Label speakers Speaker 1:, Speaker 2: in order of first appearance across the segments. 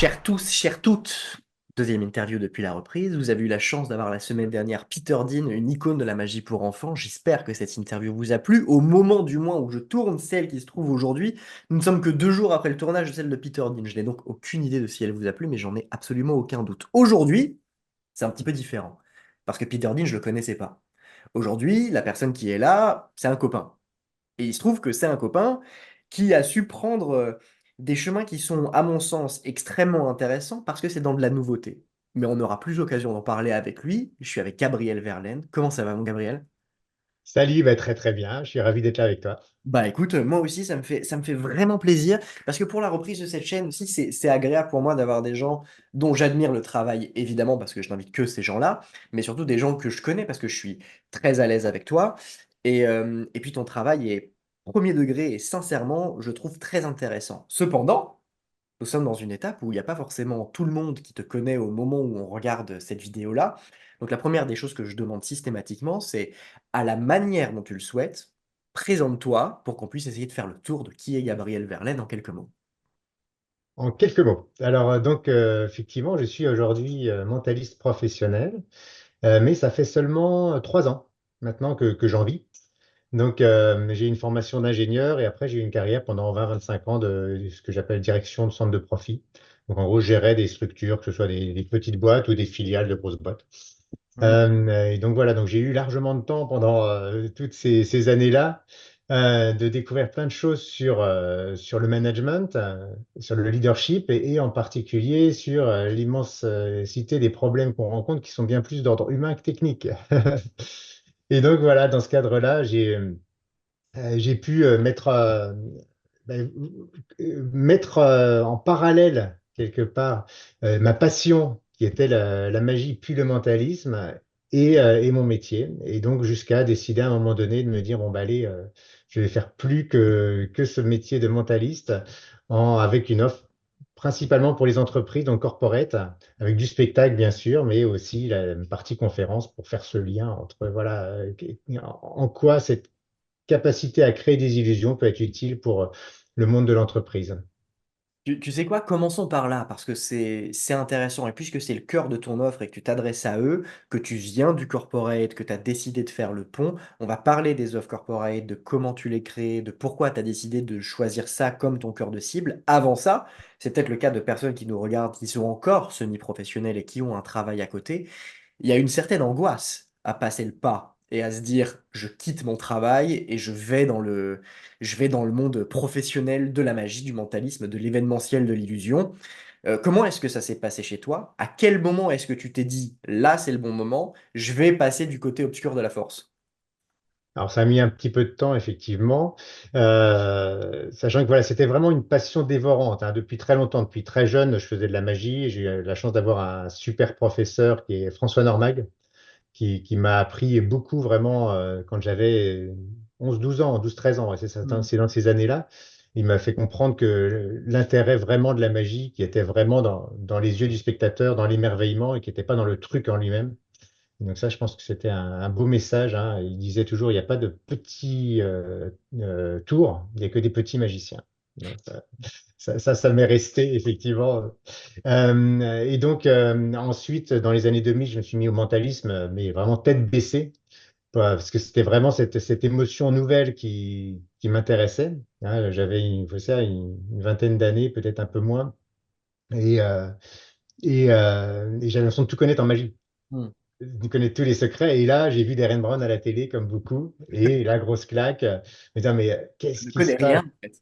Speaker 1: Chers tous, chères toutes, deuxième interview depuis la reprise. Vous avez eu la chance d'avoir la semaine dernière Peter Dean, une icône de la magie pour enfants. J'espère que cette interview vous a plu. Au moment du moins où je tourne celle qui se trouve aujourd'hui, nous ne sommes que 2 jours après le tournage de celle de Peter Dean. Je n'ai donc aucune idée de si elle vous a plu, mais j'en ai absolument aucun doute. Aujourd'hui, c'est un petit peu différent. Parce que Peter Dean, je le connaissais pas. Aujourd'hui, la personne qui est là, c'est un copain. Et il se trouve que c'est un copain qui a su prendre des chemins qui sont, à mon sens, extrêmement intéressants parce que c'est dans de la nouveauté. Mais on n'aura plus l'occasion d'en parler avec lui. Je suis avec Gabriel Verlaine. Comment ça va, mon Gabriel?
Speaker 2: Salut, bah, très très bien, je suis ravi d'être là avec toi.
Speaker 1: Bah écoute, moi aussi, ça me fait vraiment plaisir parce que pour la reprise de cette chaîne aussi, c'est agréable pour moi d'avoir des gens dont j'admire le travail, évidemment, parce que je n'invite que ces gens-là, mais surtout des gens que je connais parce que je suis très à l'aise avec toi. Et puis ton travail est premier degré et sincèrement, je trouve très intéressant. Cependant, nous sommes dans une étape où il n'y a pas forcément tout le monde qui te connaît au moment où on regarde cette vidéo-là. Donc la première des choses que je demande systématiquement, c'est à la manière dont tu le souhaites, présente-toi pour qu'on puisse essayer de faire le tour de qui est Gabriel Verlaine en quelques mots.
Speaker 2: En quelques mots. Alors effectivement, je suis aujourd'hui mentaliste professionnel, mais ça fait seulement 3 ans maintenant que j'en vis. Donc j'ai une formation d'ingénieur et après j'ai eu une carrière pendant 20-25 ans de ce que j'appelle direction de centre de profit. Donc en gros, je gérais des structures, que ce soit des petites boîtes ou des filiales de grosses boîtes.
Speaker 1: Hmm.
Speaker 2: Et donc voilà, donc j'ai eu largement de temps pendant toutes ces années-là de découvrir plein de choses sur le management, sur le leadership et en particulier sur l'immensité des problèmes qu'on rencontre qui sont bien plus d'ordre humain que technique. Et donc voilà, dans ce cadre-là, j'ai pu ben, mettre en parallèle quelque part ma passion qui était la magie puis le mentalisme et mon métier. Et donc jusqu'à décider à un moment donné de me dire, bon, bah, allez, je vais faire plus que ce métier de mentaliste avec une offre principalement pour les entreprises, donc corporate, avec du spectacle bien sûr, mais aussi la partie conférence pour faire ce lien entre, voilà, en quoi cette capacité à créer des illusions peut être utile pour le monde de l'entreprise.
Speaker 1: Tu sais quoi? Commençons par là, parce que c'est intéressant. Et puisque c'est le cœur de ton offre et que tu t'adresses à eux, que tu viens du corporate, que tu as décidé de faire le pont, on va parler des offres corporate, de comment tu les crées, de pourquoi tu as décidé de choisir ça comme ton cœur de cible. Avant ça, c'est peut-être le cas de personnes qui nous regardent, qui sont encore semi-professionnels et qui ont un travail à côté. Il y a une certaine angoisse à passer le pas et à se dire je quitte mon travail et je vais dans le monde professionnel de la magie, du mentalisme, de l'événementiel, de l'illusion. Comment est-ce que ça s'est passé chez toi? À quel moment est-ce que tu t'es dit là c'est le bon moment, je vais passer du côté obscur de la force?
Speaker 2: Alors ça a mis un petit peu de temps effectivement, sachant que voilà, c'était vraiment une passion dévorante, hein. Depuis très longtemps, depuis très jeune, je faisais de la magie. J'ai eu la chance d'avoir un super professeur qui est François Normag, qui m'a appris beaucoup vraiment quand j'avais 11-12 ans, 12-13 ans, ouais,
Speaker 1: Hmm.
Speaker 2: c'est dans ces années-là. Il m'a fait comprendre que l'intérêt vraiment de la magie, qui était vraiment dans les yeux du spectateur, dans l'émerveillement et qui n'était pas dans le truc en lui-même. Donc ça, je pense que c'était un beau message, hein. Il disait toujours, il n'y a pas de petits tours, il n'y a que des petits magiciens. Donc, ça m'est resté effectivement. Et donc ensuite, dans les années 2000, je me suis mis au mentalisme, mais vraiment tête baissée, parce que c'était vraiment cette émotion nouvelle qui m'intéressait, hein. J'avais faut ça, une vingtaine d'années, peut-être un peu moins, et, euh, et j'avais l'impression de tout connaître en magie,
Speaker 1: Hmm.
Speaker 2: de connaître tous les secrets. Et là, j'ai vu Darren Brown à la télé, comme beaucoup, et la grosse claque, me dire, mais
Speaker 1: Je
Speaker 2: qu'est-ce
Speaker 1: ne
Speaker 2: qui se
Speaker 1: connais
Speaker 2: passe?
Speaker 1: rien en fait.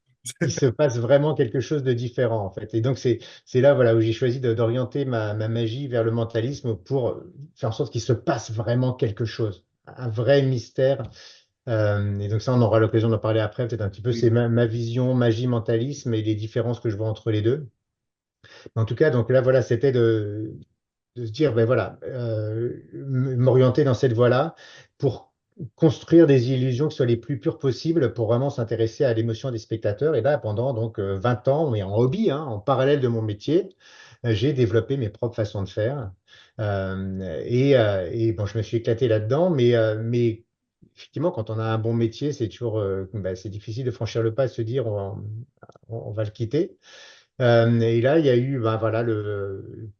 Speaker 2: Il se passe vraiment quelque chose de différent en fait. Et donc c'est là voilà où j'ai choisi d'orienter ma magie vers le mentalisme pour faire en sorte qu'il se passe vraiment quelque chose, un vrai mystère. Et donc ça, on aura l'occasion d'en parler après, peut-être un petit peu. C'est
Speaker 1: Oui.
Speaker 2: ma vision magie mentalisme et les différences que je vois entre les deux. En tout cas, donc là voilà, c'était de se dire ben voilà, m'orienter dans cette voie-là pour construire des illusions qui soient les plus pures possibles pour vraiment s'intéresser à l'émotion des spectateurs. Et là, pendant donc 20 ans, mais en hobby, hein, en parallèle de mon métier, j'ai développé mes propres façons de faire. Et bon, je me suis éclaté là-dedans, mais effectivement, quand on a un bon métier, c'est toujours c'est difficile de franchir le pas et de se dire on va le quitter. Et là, il y a eu ben, voilà,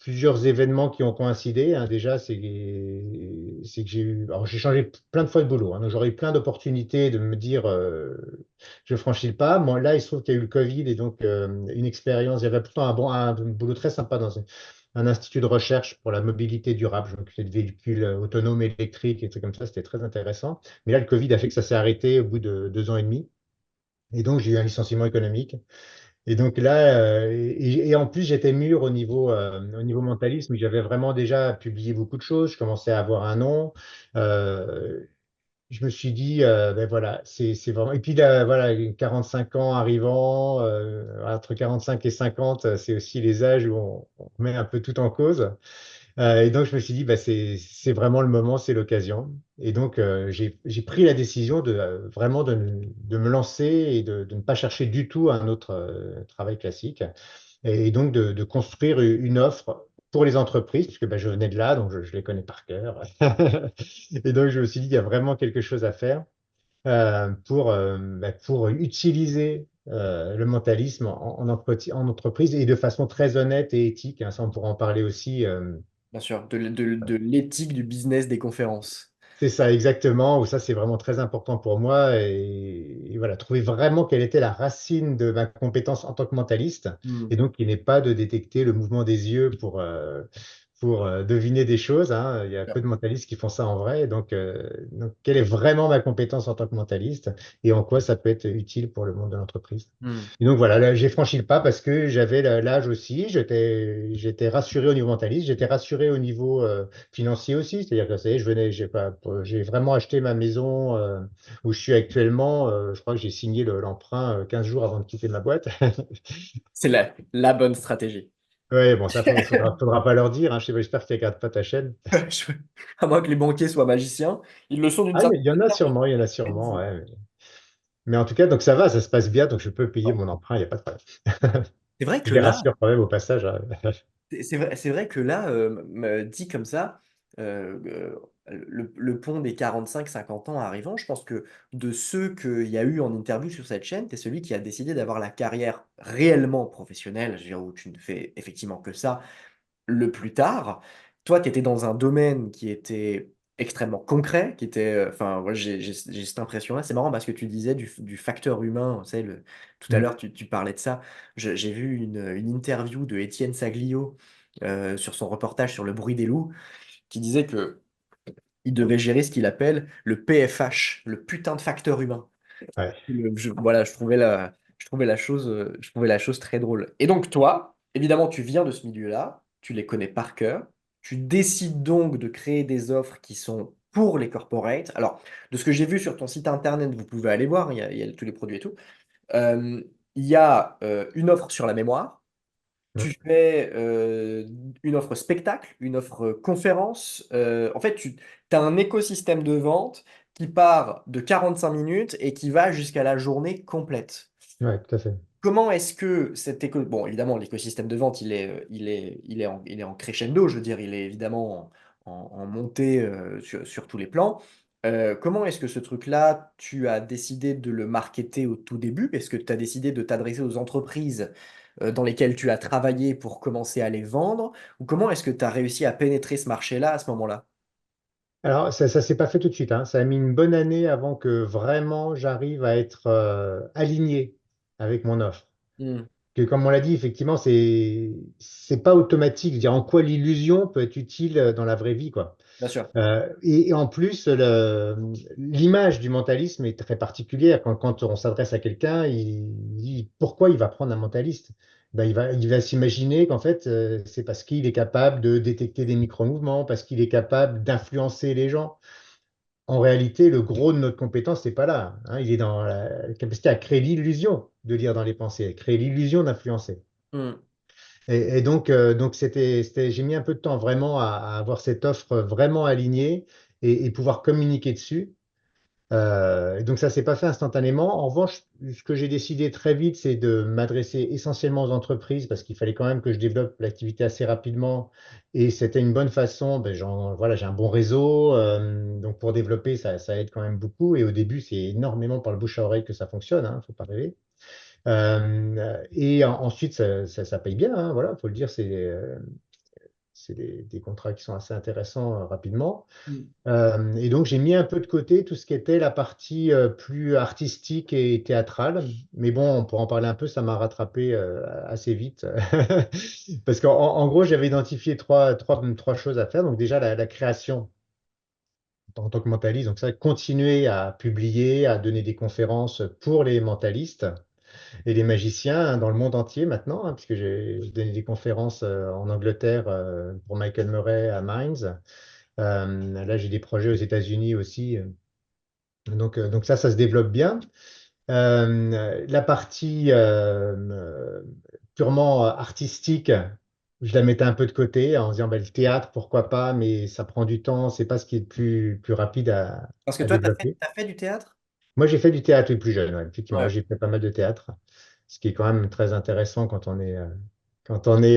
Speaker 2: plusieurs événements qui ont coïncidé, hein. Déjà, c'est que alors, j'ai changé plein de fois de boulot, hein. Donc, j'aurais eu plein d'opportunités de me dire je franchis le pas. Moi, là, il se trouve qu'il y a eu le Covid et donc une expérience. J'avais pourtant un boulot très sympa dans un institut de recherche pour la mobilité durable. Je m'occupais de véhicules autonomes électriques et des trucs comme ça. C'était très intéressant. Mais là, le Covid a fait que ça s'est arrêté au bout de 2 ans et demi. Et donc, j'ai eu un licenciement économique. Et donc là, et en plus, j'étais mûr au niveau mentalisme. J'avais vraiment déjà publié beaucoup de choses. Je commençais à avoir un nom. Euh, je me suis dit, ben voilà, c'est vraiment. Et puis là, voilà, 45 ans arrivant, entre 45 et 50, c'est aussi les âges où on met un peu tout en cause. Et donc, je me suis dit, bah, c'est vraiment le moment, c'est l'occasion. Et donc, j'ai pris la décision de vraiment de me lancer et de ne pas chercher du tout un autre travail classique. Et donc, de construire une offre pour les entreprises, puisque bah, je venais de là, donc je les connais par cœur. Et donc, je me suis dit, il y a vraiment quelque chose à faire pour utiliser le mentalisme en entreprise et de façon très honnête et éthique, hein. Ça, on pourra en parler aussi.
Speaker 1: Bien sûr, de l'éthique du business des conférences.
Speaker 2: C'est ça, exactement, où ça, c'est vraiment très important pour moi. Et voilà, trouver vraiment quelle était la racine de ma compétence en tant que mentaliste.
Speaker 1: Hmm.
Speaker 2: Et donc, il n'est pas de détecter le mouvement des yeux pour deviner des choses, hein. Il y a peu de mentalistes qui font ça en vrai. Donc, quelle est vraiment ma compétence en tant que mentaliste et en quoi ça peut être utile pour le monde de l'entreprise.
Speaker 1: Hmm.
Speaker 2: Et donc voilà, là, j'ai franchi le pas parce que j'avais l'âge aussi, j'étais rassuré au niveau mentaliste, j'étais rassuré au niveau financier aussi, c'est-à-dire que ça y est, j'ai vraiment acheté ma maison où je suis actuellement. Je crois que j'ai signé l'emprunt 15 jours avant de quitter ma boîte.
Speaker 1: C'est la bonne stratégie.
Speaker 2: Ouais, bon, ça, faudra pas leur dire, hein. J'espère qu'ils ne regardent pas ta chaîne.
Speaker 1: Je- À moins que les banquiers soient magiciens, ils le sont d'une
Speaker 2: Ah,
Speaker 1: certaine manière.
Speaker 2: il y en a sûrement, ouais. Mais en tout cas, donc ça va, ça se passe bien, donc je peux payer mon emprunt, il n'y a pas de problème.
Speaker 1: C'est vrai
Speaker 2: Je
Speaker 1: que
Speaker 2: les
Speaker 1: là,
Speaker 2: rassure quand même au passage, hein.
Speaker 1: c'est vrai que là, dit comme ça, le pont des 45-50 ans arrivant, je pense que de ceux qu'il y a eu en interview sur cette chaîne, tu es celui qui a décidé d'avoir la carrière réellement professionnelle, je veux dire, où tu ne fais effectivement que ça, le plus tard. Toi, tu étais dans un domaine qui était extrêmement concret, qui était, enfin, ouais, j'ai cette impression-là. C'est marrant parce que tu disais du facteur humain, tu sais, tout à
Speaker 2: Mm.
Speaker 1: l'heure, tu parlais de ça. J'ai vu une interview de Étienne Saglio sur son reportage sur le bruit des loups, qui disait que il devait gérer ce qu'il appelle le PFH, le putain de facteur humain.
Speaker 2: Ouais.
Speaker 1: Voilà, je trouvais la chose très drôle. Et donc, toi, évidemment, tu viens de ce milieu-là, tu les connais par cœur, tu décides donc de créer des offres qui sont pour les corporates. Alors, de ce que j'ai vu sur ton site internet, vous pouvez aller voir, il y a tous les produits et tout. Euh, il y a une offre sur la mémoire,
Speaker 2: Mm.
Speaker 1: tu fais une offre spectacle, une offre conférence. En fait, tu as un écosystème de vente qui part de 45 minutes et qui va jusqu'à la journée complète.
Speaker 2: Ouais, tout à fait.
Speaker 1: Comment est-ce que Bon, évidemment, l'écosystème de vente, il est en crescendo, je veux dire, il est évidemment en montée sur tous les plans. Comment est-ce que ce truc-là, tu as décidé de le marketer au tout début? Est-ce que tu as décidé de t'adresser aux entreprises dans lesquelles tu as travaillé pour commencer à les vendre? Ou comment est-ce que tu as réussi à pénétrer ce marché-là à ce moment-là?
Speaker 2: Alors, ça s'est pas fait tout de suite, hein. Ça a mis une bonne année avant que vraiment j'arrive à être aligné avec mon offre.
Speaker 1: Hmm,
Speaker 2: Que, comme on l'a dit, effectivement, c'est pas automatique. Je veux dire, en quoi l'illusion peut être utile dans la vraie vie, quoi.
Speaker 1: bien sûr.
Speaker 2: Et en plus, l'image du mentalisme est très particulière. Quand on s'adresse à quelqu'un, pourquoi il va prendre un mentaliste? Ben, il va s'imaginer qu'en fait, c'est parce qu'il est capable de détecter des micro-mouvements, parce qu'il est capable d'influencer les gens. En réalité, le gros de notre compétence, c'est pas là, hein. Il est dans la capacité à créer l'illusion de lire dans les pensées, à créer l'illusion d'influencer.
Speaker 1: Hmm.
Speaker 2: Et donc j'ai mis un peu de temps vraiment à avoir cette offre vraiment alignée et pouvoir communiquer dessus. Et donc ça s'est pas fait instantanément. En revanche, ce que j'ai décidé très vite, c'est de m'adresser essentiellement aux entreprises parce qu'il fallait quand même que je développe l'activité assez rapidement. Et c'était une bonne façon. Ben, voilà, j'ai un bon réseau, donc pour développer, ça aide quand même beaucoup. Et au début, c'est énormément par le bouche à oreille que ça fonctionne, hein, faut pas rêver. Et ensuite, ça paye bien, hein, voilà, faut le dire, c'est des contrats qui sont assez intéressants rapidement.
Speaker 1: Mm.
Speaker 2: Et donc, j'ai mis un peu de côté tout ce qui était la partie plus artistique et théâtrale. Mais bon, on pourra en parler un peu, ça m'a rattrapé assez vite. Parce en gros, j'avais identifié trois choses à faire. Donc déjà, la création en tant que mentaliste. Donc ça, continuer à publier, à donner des conférences pour les mentalistes et les magiciens hein, dans le monde entier maintenant, hein, puisque j'ai donné des conférences en Angleterre pour Michael Murray à Mainz. Là, j'ai des projets aux États-Unis aussi. Donc ça se développe bien. La partie purement artistique, je la mettais un peu de côté en se disant, bah, le théâtre, pourquoi pas, mais ça prend du temps, c'est pas ce qui est le plus rapide
Speaker 1: Parce que
Speaker 2: à
Speaker 1: toi,
Speaker 2: développer.
Speaker 1: t'as fait du théâtre?
Speaker 2: Moi, j'ai fait du théâtre le plus jeune, ouais, effectivement.
Speaker 1: Ouais.
Speaker 2: J'ai fait pas mal de théâtre, ce qui est quand même très intéressant quand on est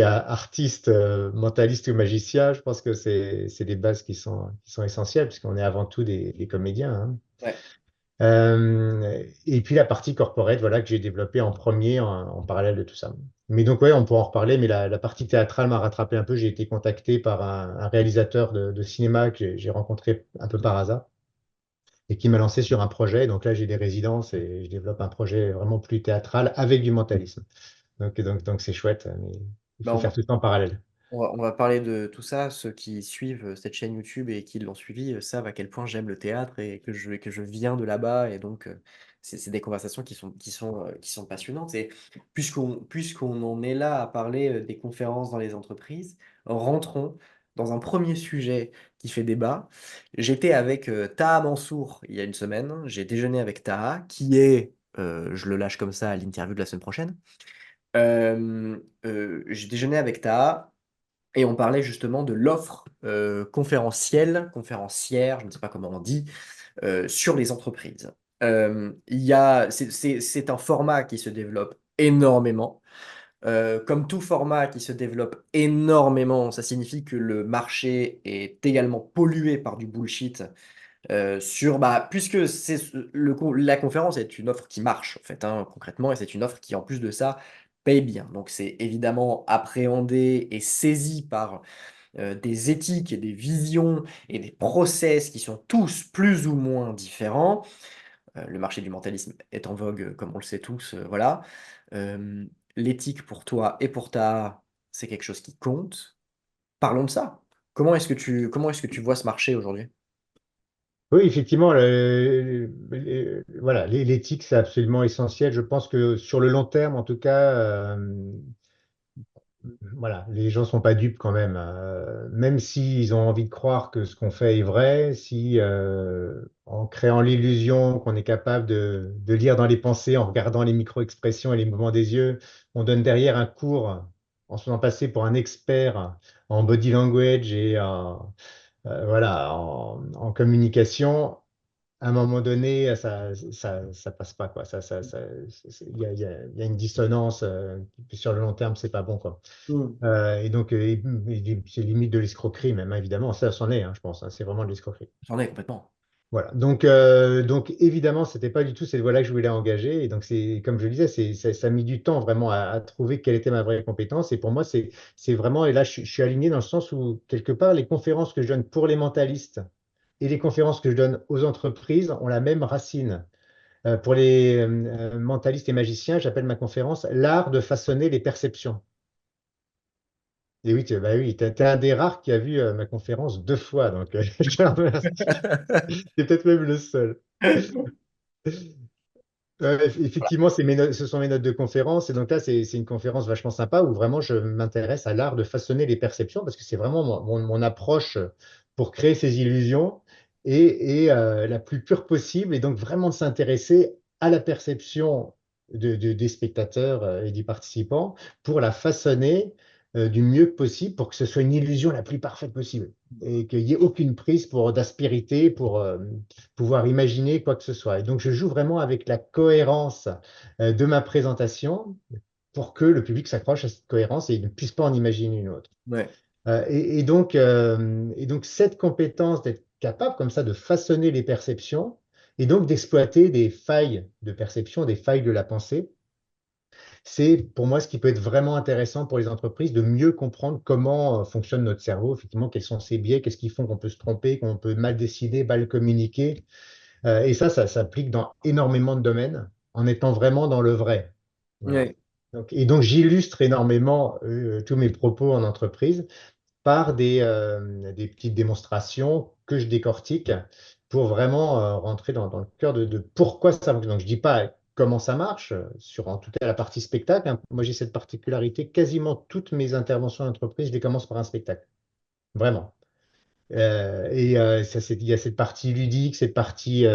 Speaker 2: artiste, mentaliste ou magicien. Je pense que c'est des bases qui sont essentielles, puisqu'on est avant tout des comédiens. Hein.
Speaker 1: Ouais.
Speaker 2: Et puis la partie corporate, voilà, que j'ai développée en premier en parallèle de tout ça. Mais donc, ouais, on pourra en reparler, mais la partie théâtrale m'a rattrapé un peu. J'ai été contacté par un réalisateur de cinéma que j'ai rencontré un peu par hasard et qui m'a lancé sur un projet. Donc là, j'ai des résidences et je développe un projet vraiment plus théâtral avec du mentalisme. Donc c'est chouette, mais il
Speaker 1: Bah,
Speaker 2: faut faire tout ça en parallèle.
Speaker 1: on va parler de tout ça. Ceux qui suivent cette chaîne YouTube et qui l'ont suivi savent à quel point j'aime le théâtre et que je viens de là-bas. Et donc, c'est des conversations qui sont passionnantes. Et puisqu'on en est là à parler des conférences dans les entreprises, rentrons dans un premier sujet qui fait débat. J'étais avec Taha Mansour il y a une semaine. J'ai déjeuné avec Taha, qui est, je le lâche comme ça à l'interview de la semaine prochaine. J'ai déjeuné avec Taha. Et on parlait justement de l'offre conférencière, je ne sais pas comment on dit, sur les entreprises. C'est un format qui se développe énormément. Comme tout format qui se développe énormément, ça signifie que le marché est également pollué par du bullshit puisque la conférence est une offre qui marche, en fait, hein, concrètement, et c'est une offre qui, en plus de ça, paye bien. Donc, c'est évidemment appréhendé et saisi par des éthiques et des visions et des process qui sont tous plus ou moins différents. Le marché du mentalisme est en vogue, comme on le sait tous, voilà. Euh, L'éthique pour toi et pour ta, c'est quelque chose qui compte. Parlons de ça. Comment est-ce que tu vois ce marché aujourd'hui?
Speaker 2: Oui, effectivement, voilà, l'éthique, c'est absolument essentiel. Je pense que sur le long terme, en tout cas, voilà, les gens sont pas dupes quand même. Même s'ils ont envie de croire que ce qu'on fait est vrai, si en créant l'illusion qu'on est capable de lire dans les pensées, en regardant les micro-expressions et les mouvements des yeux, on donne derrière un cours en se faisant passer pour un expert en body language et voilà, en communication. À un moment donné, ça passe pas, quoi. Il y a une dissonance, puis sur le long terme, c'est pas bon, quoi.
Speaker 1: Hmm.
Speaker 2: Et donc, c'est limite de l'escroquerie, même, hein, évidemment. Ça c'en est, hein, je pense. Hein, c'est vraiment de l'escroquerie.
Speaker 1: J'en ai complètement.
Speaker 2: Voilà. Donc évidemment, c'était pas du tout cette voie-là que je voulais engager. Et donc, c'est, comme je le disais, ça a mis du temps vraiment à trouver quelle était ma vraie compétence. Et pour moi, c'est vraiment, et là, je suis aligné dans le sens où, quelque part, les conférences que je donne pour les mentalistes et les conférences que je donne aux entreprises ont la même racine. Pour les mentalistes et magiciens, j'appelle ma conférence l'art de façonner les perceptions. Et oui, bah oui, t'es un des rares qui a vu ma conférence deux fois, donc je te remercie. C'est peut-être même le seul. Effectivement, ce sont mes notes de conférence. Et donc là, c'est une conférence vachement sympa où vraiment je m'intéresse à l'art de façonner les perceptions parce que c'est vraiment mon approche pour créer ces illusions et la plus pure possible. Et donc vraiment de s'intéresser à la perception des spectateurs et des participants pour la façonner du mieux possible pour que ce soit une illusion la plus parfaite possible et qu'il n'y ait aucune prise d'aspérité pour pouvoir imaginer quoi que ce soit. Et donc, je joue vraiment avec la cohérence de ma présentation pour que le public s'accroche à cette cohérence et il ne puisse pas en imaginer une autre.
Speaker 1: Ouais.
Speaker 2: Et donc, cette compétence d'être capable comme ça de façonner les perceptions et donc d'exploiter des failles de perception, des failles de la pensée, c'est pour moi ce qui peut être vraiment intéressant pour les entreprises de mieux comprendre comment fonctionne notre cerveau, effectivement, quels sont ses biais, qu'est-ce qui font qu'on peut se tromper, qu'on peut mal décider, mal communiquer. Et ça s'applique dans énormément de domaines en étant vraiment dans le vrai. Voilà.
Speaker 1: Ouais.
Speaker 2: Et donc, j'illustre énormément tous mes propos en entreprise par des petites démonstrations que je décortique pour vraiment rentrer dans le cœur de pourquoi ça fonctionne. Donc, je dis pas comment ça marche, sur en tout cas la partie spectacle, hein. Moi, j'ai cette particularité, quasiment toutes mes interventions en entreprise, je les commence par un spectacle. Vraiment. Il y a cette partie ludique, cette partie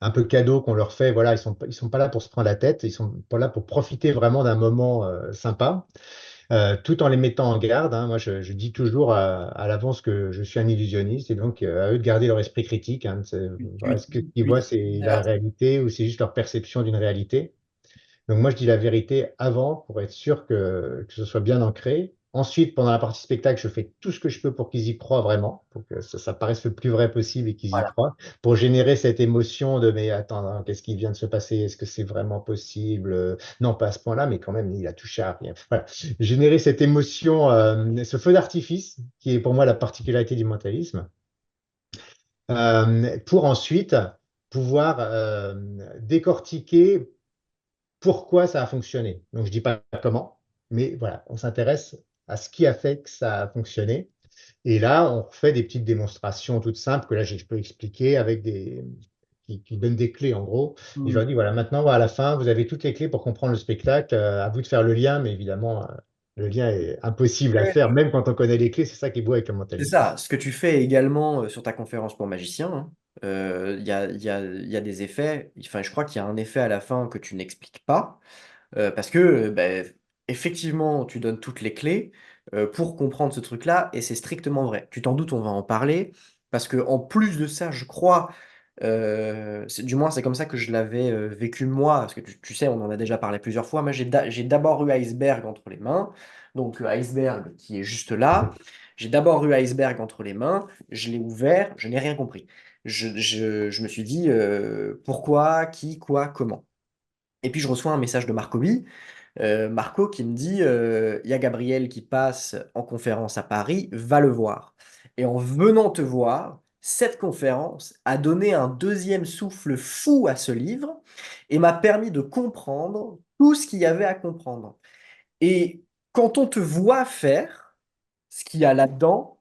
Speaker 2: un peu cadeau qu'on leur fait. Voilà, ils sont pas là pour se prendre la tête, ils sont pas là pour profiter vraiment d'un moment sympa, tout en les mettant en garde, hein. Moi, je dis toujours à l'avance que je suis un illusionniste et donc à eux de garder leur esprit critique, hein. Voilà, est-ce que ce qu'ils
Speaker 1: Tu
Speaker 2: voient,
Speaker 1: dis
Speaker 2: c'est la
Speaker 1: averti.
Speaker 2: réalité ou c'est juste leur perception d'une réalité? Donc moi, je dis la vérité avant pour être sûr que ce soit bien ancré. Ensuite, pendant la partie spectacle, je fais tout ce que je peux pour qu'ils y croient vraiment, pour que ça paraisse le plus vrai possible et qu'ils y
Speaker 1: Voilà.
Speaker 2: croient, pour générer cette émotion de mais attends, hein, qu'est-ce qui vient de se passer? Est-ce que c'est vraiment possible? Non, pas à ce point-là, mais quand même, il a touché à rien. Voilà. Générer cette émotion, ce feu d'artifice, qui est pour moi la particularité du mentalisme, pour ensuite pouvoir décortiquer pourquoi ça a fonctionné. Donc, je dis pas comment, mais voilà, on s'intéresse à ce qui a fait que ça a fonctionné. Et là, on fait des petites démonstrations toutes simples que là, je peux expliquer avec qui donnent des clés en gros. Et je
Speaker 1: Hmm.
Speaker 2: leur dis, voilà, maintenant, à la fin, vous avez toutes les clés pour comprendre le spectacle. À vous de faire le lien, mais évidemment, le lien est impossible à faire, même quand on connaît les clés. C'est ça qui est beau avec le
Speaker 1: C'est
Speaker 2: mentalisme.
Speaker 1: ça, ce que tu fais également sur ta conférence pour magicien, hein. Il y a des effets, enfin je crois qu'il y a un effet à la fin que tu n'expliques pas, parce que ben, effectivement tu donnes toutes les clés pour comprendre ce truc-là, et c'est strictement vrai. Tu t'en doutes, on va en parler, parce que en plus de ça, je crois, du moins c'est comme ça que je l'avais vécu moi, parce que tu sais, on en a déjà parlé plusieurs fois, moi j'ai d'abord eu Iceberg entre les mains, donc Iceberg qui est juste là. J'ai d'abord eu Iceberg entre les mains, je l'ai ouvert, je n'ai rien compris. Je me suis dit pourquoi, qui, quoi, comment. Et puis je reçois un message de Marcobi, Marco qui me dit il y a Gabriel qui passe en conférence à Paris, va le voir. Et en venant te voir, cette conférence a donné un deuxième souffle fou à ce livre et m'a permis de comprendre tout ce qu'il y avait à comprendre. Et quand on te voit faire ce qu'il y a là-dedans,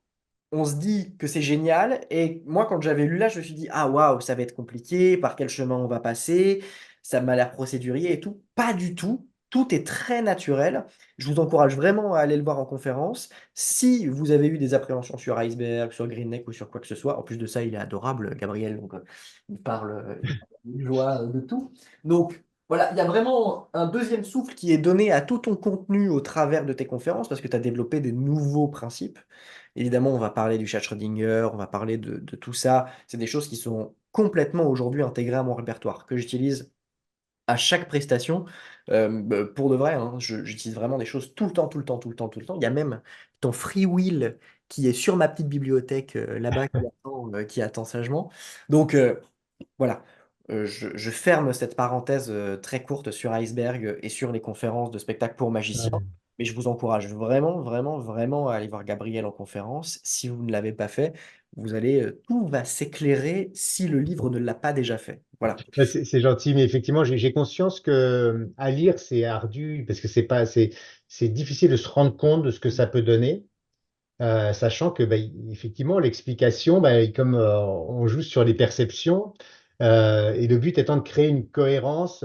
Speaker 1: on se dit que c'est génial. Et moi, quand j'avais lu là, je me suis dit, ah waouh, ça va être compliqué, par quel chemin on va passer, ça m'a l'air procédurier et tout. Pas du tout. Tout est très naturel. Je vous encourage vraiment à aller le voir en conférence. Si vous avez eu des appréhensions sur Iceberg, sur Green Neck ou sur quoi que ce soit, en plus de ça, il est adorable, Gabriel. Donc, il parle de joie de tout. Donc, voilà, il y a vraiment un deuxième souffle qui est donné à tout ton contenu au travers de tes conférences parce que tu as développé des nouveaux principes. Évidemment, on va parler du chat Schrödinger, on va parler de tout ça. C'est des choses qui sont complètement aujourd'hui intégrées à mon répertoire, que j'utilise à chaque prestation. Pour de vrai, hein, j'utilise vraiment des choses tout le temps, tout le temps, tout le temps, tout le temps. Il y a même ton free will qui est sur ma petite bibliothèque là-bas qui attend sagement. Donc, voilà, je ferme cette parenthèse très courte sur Iceberg et sur les conférences de spectacle pour magiciens.
Speaker 2: Ouais.
Speaker 1: Mais je vous encourage vraiment, vraiment, vraiment à aller voir Gabriel en conférence. Si vous ne l'avez pas fait, vous allez, tout va s'éclairer si le livre ne l'a pas déjà fait. Voilà.
Speaker 2: Ouais, c'est gentil, mais effectivement, j'ai conscience que à lire, c'est ardu parce que c'est difficile de se rendre compte de ce que ça peut donner. Sachant que bah, effectivement l'explication, bah, comme on joue sur les perceptions, et le but étant de créer une cohérence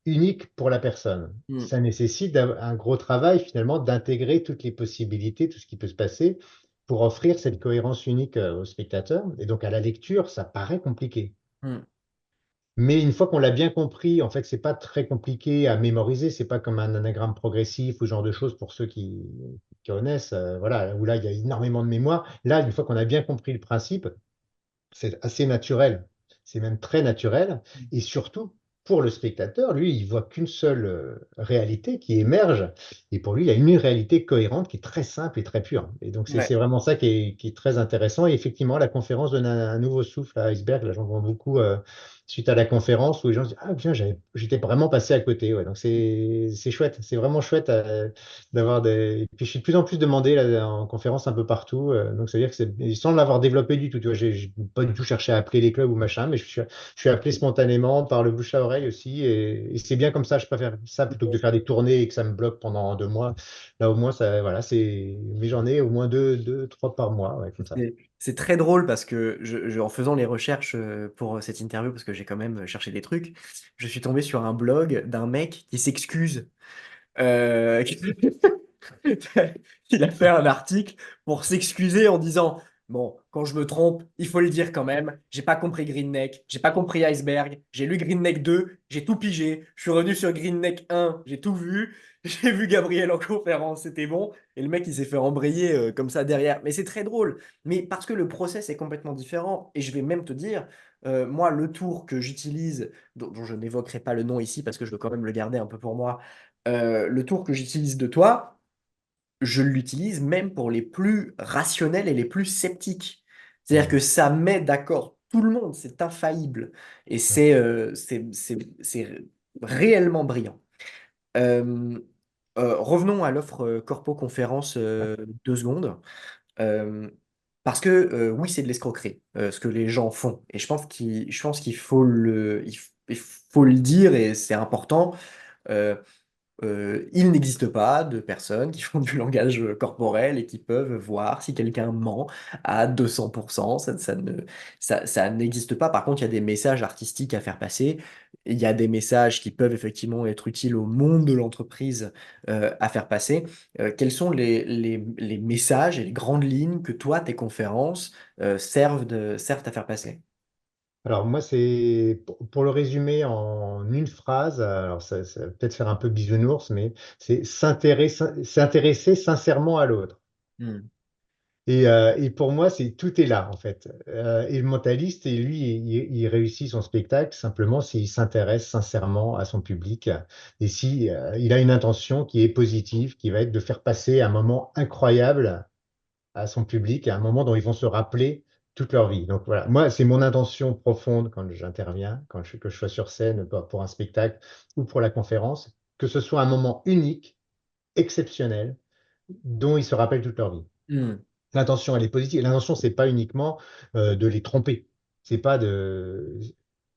Speaker 2: unique pour la personne.
Speaker 1: Hmm.
Speaker 2: Ça nécessite un gros travail finalement d'intégrer toutes les possibilités, tout ce qui peut se passer pour offrir cette cohérence unique au spectateur. Et donc à la lecture, ça paraît compliqué.
Speaker 1: Hmm.
Speaker 2: Mais une fois qu'on l'a bien compris, en fait, c'est pas très compliqué à mémoriser. C'est pas comme un anagramme progressif ou ce genre de choses pour ceux qui connaissent. Voilà, où là, il y a énormément de mémoire. Là, une fois qu'on a bien compris le principe, c'est assez naturel. C'est même très naturel. Et surtout, pour le spectateur, lui, il voit qu'une seule réalité qui émerge. Et pour lui, il y a une réalité cohérente qui est très simple et très pure. Et donc, c'est
Speaker 1: Ouais.
Speaker 2: vraiment ça qui est très intéressant. Et effectivement, la conférence donne un nouveau souffle à Iceberg. Là, j'en vois beaucoup. suite à la conférence où les gens se disent, ah, tiens, j'étais vraiment passé à côté. Ouais. Donc, c'est chouette. C'est vraiment chouette d'avoir des. Et puis, je suis de plus en plus demandé là, en conférence un peu partout. Donc, ça veut dire que sans l'avoir développé du tout. Tu vois, j'ai pas du tout cherché à appeler les clubs ou machin, mais je suis appelé spontanément par le bouche à oreille aussi. Et c'est bien comme ça. Je préfère ça plutôt que de faire des tournées et que ça me bloque pendant 2 mois. Là, au moins, ça, voilà, mais j'en ai au moins deux, trois par mois, ouais, comme ça.
Speaker 1: C'est très drôle parce que en faisant les recherches pour cette interview, parce que j'ai quand même cherché des trucs, je suis tombé sur un blog d'un mec qui s'excuse. Euh, Il a fait un article pour s'excuser en disant, bon, quand je me trompe, il faut le dire quand même. J'ai pas compris Green Neck, j'ai pas compris Iceberg, j'ai lu Green Neck 2, j'ai tout pigé. Je suis revenu sur Green Neck 1, j'ai tout vu. J'ai vu Gabriel en conférence, c'était bon. Et le mec, il s'est fait embrayer comme ça derrière. Mais c'est très drôle. Mais parce que le process est complètement différent. Et je vais même te dire, moi, le tour que j'utilise, dont je n'évoquerai pas le nom ici parce que je veux quand même le garder un peu pour moi, le tour que j'utilise de toi, je l'utilise même pour les plus rationnels et les plus sceptiques. C'est-à-dire
Speaker 2: Mm.
Speaker 1: que ça met d'accord tout le monde, c'est infaillible. Et
Speaker 2: Ouais.
Speaker 1: c'est réellement brillant. Euh, revenons à l'offre Corpo Conférence 2 secondes. Euh, Parce que oui, c'est de l'escroquerie, ce que les gens font. Et je pense qu'il faut il faut le dire et c'est important. Euh, il n'existe pas de personnes qui font du langage corporel et qui peuvent voir si quelqu'un ment à 200%. Ça n'existe pas. Par contre, il y a des messages artistiques à faire passer. Il y a des messages qui peuvent effectivement être utiles au monde de l'entreprise à faire passer. Quels sont les messages et les grandes lignes que toi, tes conférences servent à faire passer?
Speaker 2: Alors moi, c'est pour le résumer en une phrase, alors ça va peut-être faire un peu bisounours, mais c'est s'intéresser sincèrement à l'autre.
Speaker 1: Hmm.
Speaker 2: Et pour moi, tout est là, en fait. Et le mentaliste, et lui, il réussit son spectacle simplement s'il s'intéresse sincèrement à son public et si il a une intention qui est positive, qui va être de faire passer un moment incroyable à son public, à un moment dont ils vont se rappeler toute leur vie. Donc voilà, moi, c'est mon intention profonde quand j'interviens, que je sois sur scène pour un spectacle ou pour la conférence, que ce soit un moment unique, exceptionnel, dont ils se rappellent toute leur vie.
Speaker 1: Hmm.
Speaker 2: L'intention, elle est positive. L'intention, c'est pas uniquement de les tromper. C'est pas de.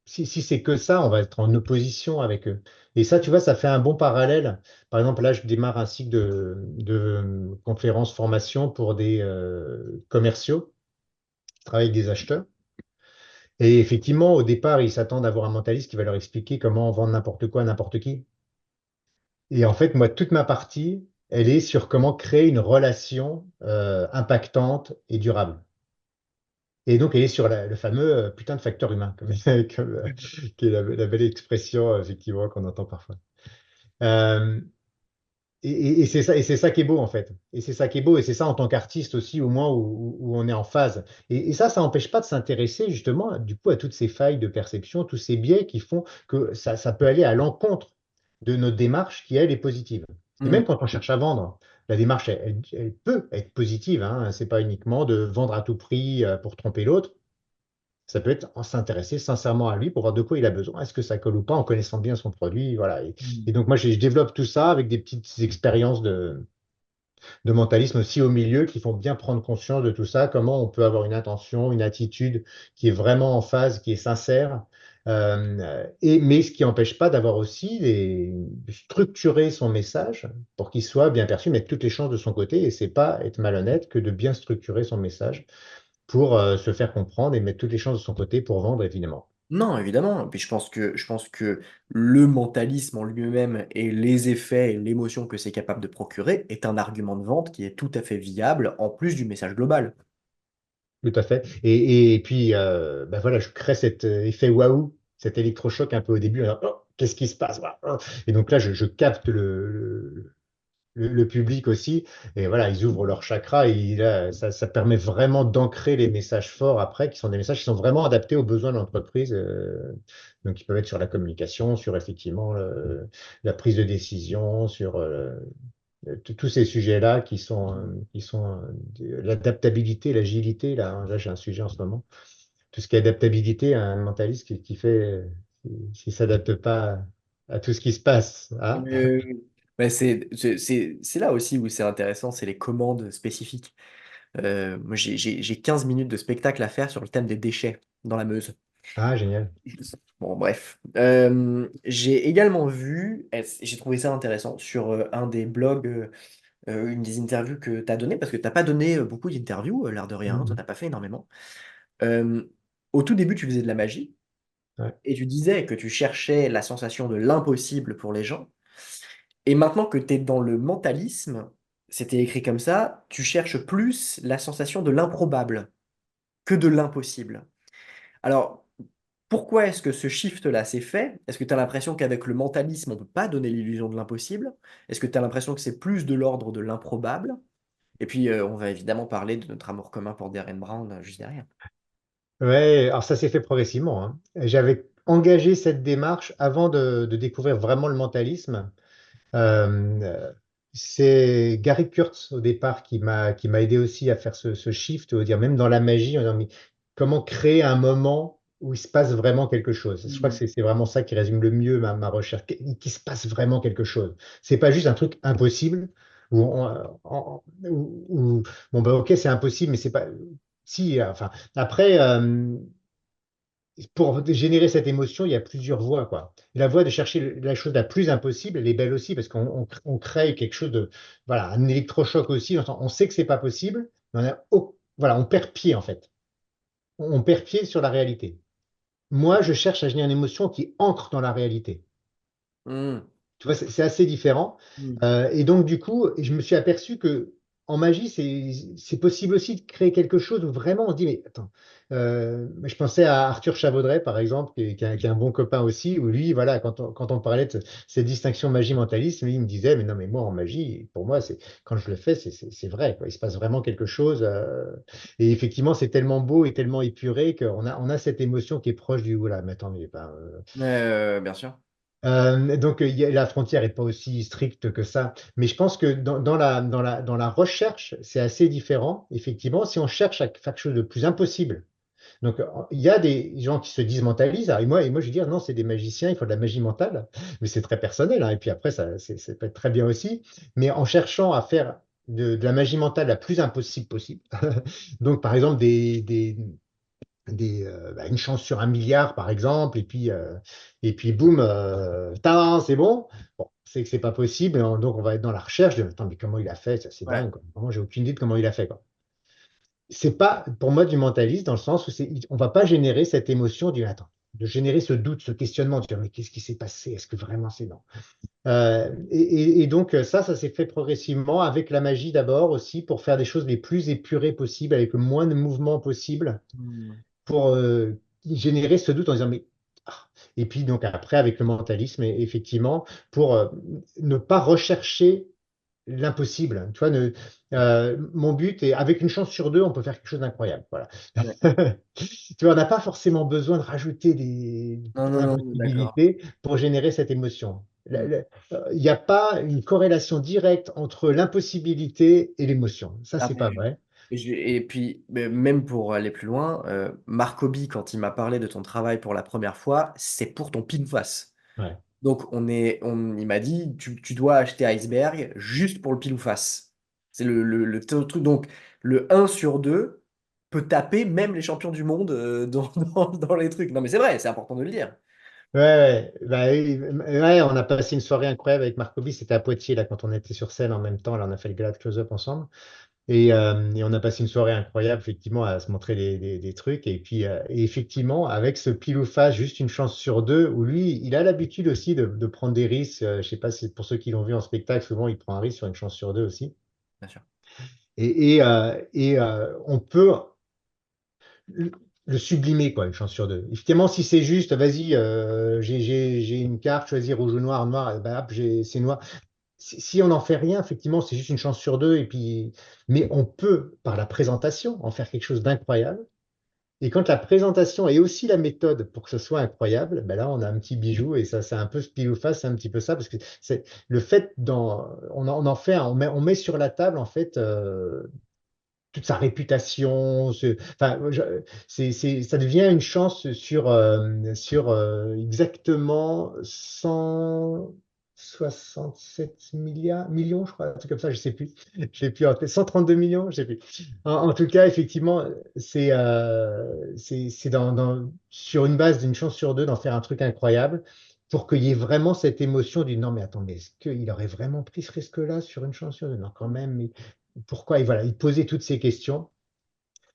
Speaker 2: Si c'est que ça, on va être en opposition avec eux. Et ça, tu vois, ça fait un bon parallèle. Par exemple, là, je démarre un cycle de conférences, formations pour des commerciaux qui travaillent avec des acheteurs. Et effectivement, au départ, ils s'attendent à avoir un mentaliste qui va leur expliquer comment vendre n'importe quoi à n'importe qui. Et en fait, moi, toute ma partie, elle est sur comment créer une relation impactante et durable. Et donc, elle est sur le fameux putain de facteur humain, qui est la belle expression, effectivement, qu'on entend parfois. Euh, et c'est ça qui est beau, en fait. Et c'est ça qui est beau, et c'est ça en tant qu'artiste aussi, au moins, où on est en phase. Et ça n'empêche pas de s'intéresser, justement, du coup, à toutes ces failles de perception, tous ces biais qui font que ça peut aller à l'encontre de notre démarche qui, elle, est positive. Et
Speaker 1: Hmm.
Speaker 2: même quand on cherche à vendre, la démarche, elle peut être positive, hein. C'est pas uniquement de vendre à tout prix pour tromper l'autre. Ça peut être en s'intéresser sincèrement à lui pour voir de quoi il a besoin. Est-ce que ça colle ou pas en connaissant bien son produit, voilà. Et
Speaker 1: Hmm.
Speaker 2: donc moi, je développe tout ça avec des petites expériences de mentalisme aussi au milieu qui font bien prendre conscience de tout ça, comment on peut avoir une intention, une attitude qui est vraiment en phase, qui est sincère, mais ce qui n'empêche pas d'avoir aussi de structurer son message pour qu'il soit bien perçu, mettre toutes les chances de son côté, et c'est pas être malhonnête que de bien structurer son message pour se faire comprendre et mettre toutes les chances de son côté pour vendre, évidemment.
Speaker 1: Non, évidemment. Et puis je pense que le mentalisme en lui-même et les effets et l'émotion que c'est capable de procurer est un argument de vente qui est tout à fait viable en plus du message global.
Speaker 2: Tout à fait. Et puis, ben voilà, je crée cet effet waouh, cet électrochoc un peu au début. Alors, oh, qu'est-ce qui se passe? Voilà. Oh. Et donc là, je capte le public aussi. Et voilà, ils ouvrent leur chakra et là, ça permet vraiment d'ancrer les messages forts après, qui sont des messages qui sont vraiment adaptés aux besoins de l'entreprise. Donc, ils peuvent être sur la communication, sur effectivement la prise de décision, sur tous ces sujets-là qui sont l'adaptabilité, l'agilité. Là, là j'ai un sujet en ce moment. tout ce qui est adaptabilité, un mentaliste qui fait, qui s'adapte pas à tout ce qui se passe. Hein.
Speaker 1: Ouais, c'est là aussi où c'est intéressant, c'est les commandes spécifiques. Moi, j'ai 15 minutes de spectacle à faire sur le thème des déchets dans la Meuse.
Speaker 2: Ah, génial.
Speaker 1: Bon, bref. J'ai également vu, j'ai trouvé ça intéressant, sur un des blogs, une des interviews que tu as donné, parce que tu n'as pas donné beaucoup d'interviews, l'air de rien, tu
Speaker 2: Mhm.
Speaker 1: n'as pas fait énormément. Euh, Au tout début, tu faisais de la magie,
Speaker 2: Ouais.
Speaker 1: et tu disais que tu cherchais la sensation de l'impossible pour les gens. Et maintenant que tu es dans le mentalisme, c'était écrit comme ça, tu cherches plus la sensation de l'improbable que de l'impossible. Alors, pourquoi est-ce que ce shift-là s'est fait? Est-ce que tu as l'impression qu'avec le mentalisme, on ne peut pas donner l'illusion de l'impossible? Est-ce que tu as l'impression que c'est plus de l'ordre de l'improbable? Et puis, on va évidemment parler de notre amour commun pour Darren Brown juste derrière.
Speaker 2: Ouais, alors ça s'est fait progressivement. Hein. J'avais engagé cette démarche avant de découvrir vraiment le mentalisme. Euh, c'est Gary Kurtz au départ qui m'a aidé aussi à faire ce shift, dire même dans la magie, en disant, mais comment créer un moment où il se passe vraiment quelque chose. Je crois que
Speaker 1: Hmm.
Speaker 2: c'est vraiment ça qui résume le mieux ma recherche, qu'il se passe vraiment quelque chose. C'est pas juste un truc impossible bon bah ok c'est impossible mais c'est pas si enfin après pour générer cette émotion, il y a plusieurs voies, quoi. La voie de chercher la chose la plus impossible, elle est belle aussi, parce qu'on crée quelque chose de, voilà, un électrochoc aussi. On sait que c'est pas possible, mais voilà, on perd pied, en fait. On perd pied sur la réalité. Moi, je cherche à générer une émotion qui ancre dans la réalité.
Speaker 1: Hmm.
Speaker 2: Tu vois, c'est assez différent.
Speaker 1: Hmm.
Speaker 2: Et donc, du coup, je me suis aperçu que en magie, c'est possible aussi de créer quelque chose où vraiment on se dit, mais attends, je pensais à Arthur Chavaudret, par exemple, qui est un bon copain aussi, où lui, voilà, quand on parlait de cette distinction magie-mentalisme, lui, il me disait, mais non, mais moi, en magie, pour moi, quand je le fais, c'est vrai, quoi. Il se passe vraiment quelque chose. Et effectivement, c'est tellement beau et tellement épuré qu'on a cette émotion qui est proche du, oula, mais attends, mais ben,
Speaker 1: Bien sûr.
Speaker 2: donc, la frontière n'est pas aussi stricte que ça. Mais je pense que dans la recherche, c'est assez différent. Effectivement, si on cherche à faire quelque chose de plus impossible. Donc, il y a des gens qui se disent mentalistes. Et moi, je veux dire, non, c'est des magiciens, il faut de la magie mentale. Mais c'est très personnel. Hein. Et puis après, ça peut être très bien aussi. Mais en cherchant à faire de la magie mentale la plus impossible possible. Donc, par exemple, une chance sur 1 milliard, par exemple, et puis boum, tadam, c'est bon. Bon, c'est que c'est pas possible, donc on va être dans la recherche de, attends, mais comment il a fait? Ça, c'est
Speaker 1: Ouais.
Speaker 2: dingue, quoi. Vraiment, j'ai aucune idée de comment il a fait, quoi. C'est pas, pour moi, du mentalisme, dans le sens où on va pas générer cette émotion du, attends, de générer ce doute, ce questionnement, de dire, mais qu'est-ce qui s'est passé? Est-ce que vraiment c'est non? Et donc, ça s'est fait progressivement avec la magie d'abord aussi, pour faire des choses les plus épurées possibles, avec le moins de mouvements possible
Speaker 1: Hmm.
Speaker 2: pour générer ce doute en disant mais ah. Et puis donc après avec le mentalisme effectivement pour ne pas rechercher l'impossible. Tu vois, mon but est avec une chance sur deux, on peut faire quelque chose d'incroyable. Voilà.
Speaker 1: Ouais.
Speaker 2: Tu vois, on n'a pas forcément besoin de rajouter
Speaker 1: Non, non, non, d'accord.
Speaker 2: l'impossibilité pour générer cette émotion.
Speaker 1: Hmm.
Speaker 2: Il n'y a pas une corrélation directe entre l'impossibilité et l'émotion. Ça,
Speaker 1: Ah,
Speaker 2: c'est pas vrai.
Speaker 1: et puis, même pour aller plus loin, Marcoby, quand il m'a parlé de ton travail pour la première fois, c'est pour ton pile face.
Speaker 2: Ouais.
Speaker 1: Donc, il m'a dit, tu dois acheter Iceberg juste pour le pile ou face. C'est le truc. Donc, le 1/2 peut taper même les champions du monde dans les trucs. Non, mais c'est vrai, c'est important de le dire.
Speaker 2: Ouais, ouais, bah oui, ouais, on a passé une soirée incroyable avec Marc. C'était à Poitiers, là, quand on était sur scène en même temps. Là, on a fait le gala de close-up ensemble. Et on a passé une soirée incroyable, effectivement, à se montrer des trucs. Et puis, et effectivement, avec ce pile ou face, juste une chance sur deux, où lui, il a l'habitude aussi de prendre des risques. Je sais pas si pour ceux qui l'ont vu en spectacle, souvent, il prend un risque sur une chance sur deux aussi.
Speaker 1: Bien sûr.
Speaker 2: Et on peut le le sublimer, quoi, une chance sur deux. Effectivement, si c'est juste, vas-y, j'ai une carte, choisir rouge ou noir, noir, ben, hop, c'est noir. Si on n'en fait rien, effectivement, c'est juste une chance sur deux. Mais on peut, par la présentation, en faire quelque chose d'incroyable. Et quand la présentation est aussi la méthode pour que ce soit incroyable, ben là, on a un petit bijou et ça, c'est un peu ce pile ou face, c'est un petit peu ça, parce que c'est le fait on en fait, on met sur la table, en fait, toute sa réputation. Enfin, ça devient une chance sur exactement 167 millions, je crois, un truc comme ça, je sais plus. Je l'ai plus en tête. 132 millions, je sais plus. En tout cas, effectivement, c'est sur une base d'une chance sur deux d'en faire un truc incroyable pour qu'il y ait vraiment cette émotion du non, mais attends, mais est-ce qu'il aurait vraiment pris ce risque-là sur une chance sur deux? Non, quand même, mais pourquoi? Et voilà, il posait toutes ces questions.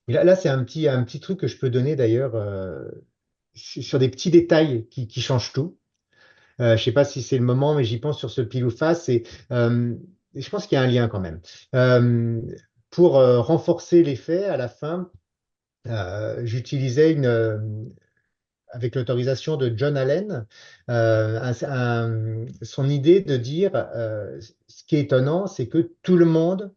Speaker 2: Et là c'est un petit truc que je peux donner d'ailleurs sur des petits détails qui changent tout. Je ne sais pas si c'est le moment, mais j'y pense sur ce pile ou face. Et je pense qu'il y a un lien quand même. Euh, pour renforcer l'effet, à la fin, j'utilisais avec l'autorisation de John Allen, son idée de dire ce qui est étonnant, c'est que tout le monde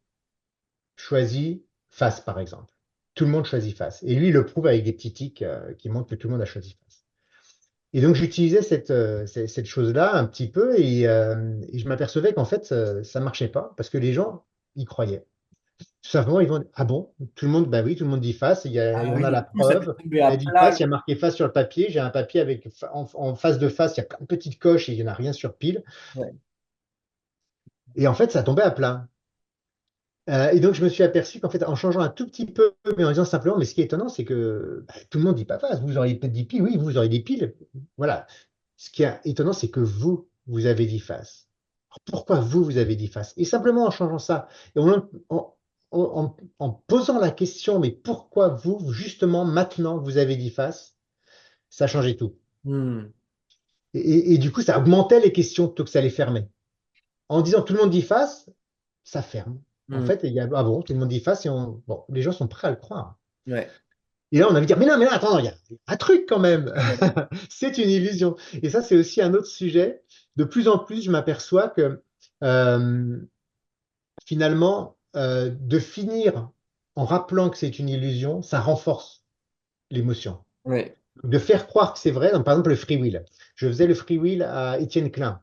Speaker 2: choisit face, par exemple. Tout le monde choisit face. Et lui, il le prouve avec des petits tics qui montrent que tout le monde a choisi face. Et donc, j'utilisais cette chose-là un petit peu et je m'apercevais qu'en fait, ça ne marchait pas parce que les gens y croyaient. Tout simplement, ils vont dire, ah bon, tout le monde, bah oui, tout le monde dit face,
Speaker 1: Ah
Speaker 2: on a
Speaker 1: oui,
Speaker 2: la
Speaker 1: du coup, ça fait
Speaker 2: preuve,
Speaker 1: tomber
Speaker 2: on
Speaker 1: à
Speaker 2: a dit face,
Speaker 1: plat.
Speaker 2: il y a marqué face sur le papier, j'ai un papier avec en face de face, il y a plein de petites coches et il n'y en a rien sur pile.
Speaker 1: Ouais.
Speaker 2: Et en fait, ça tombait à plat. Et donc, je me suis aperçu qu'en fait, en changeant un tout petit peu, mais en disant simplement, mais ce qui est étonnant, c'est que bah, tout le monde dit pas face. Vous auriez peut-être dit pile, oui, vous auriez dit pile. Voilà. Ce qui est étonnant, c'est que vous avez dit face. Alors, pourquoi vous avez dit face? Et simplement en changeant ça, et en posant la question, mais pourquoi vous, justement, maintenant, vous avez dit face, ça changeait tout.
Speaker 1: Hmm,
Speaker 2: Et du coup, ça augmentait les questions plutôt que ça les fermait. En disant tout le monde dit face, ça ferme. En
Speaker 1: hmm.
Speaker 2: fait, il y a, ah bon, tout le monde dit face et bon, les gens sont prêts à le croire.
Speaker 1: Ouais.
Speaker 2: Et là, on a envie de dire, mais non, attends, il y a un truc quand même.
Speaker 1: Ouais.
Speaker 2: C'est une illusion. Et ça, c'est aussi un autre sujet. De plus en plus, je m'aperçois que euh, finalement, de finir en rappelant que c'est une illusion, ça renforce l'émotion.
Speaker 1: Ouais.
Speaker 2: De faire croire que c'est vrai, donc, par exemple, le free will. Je faisais le free will à Étienne Klein,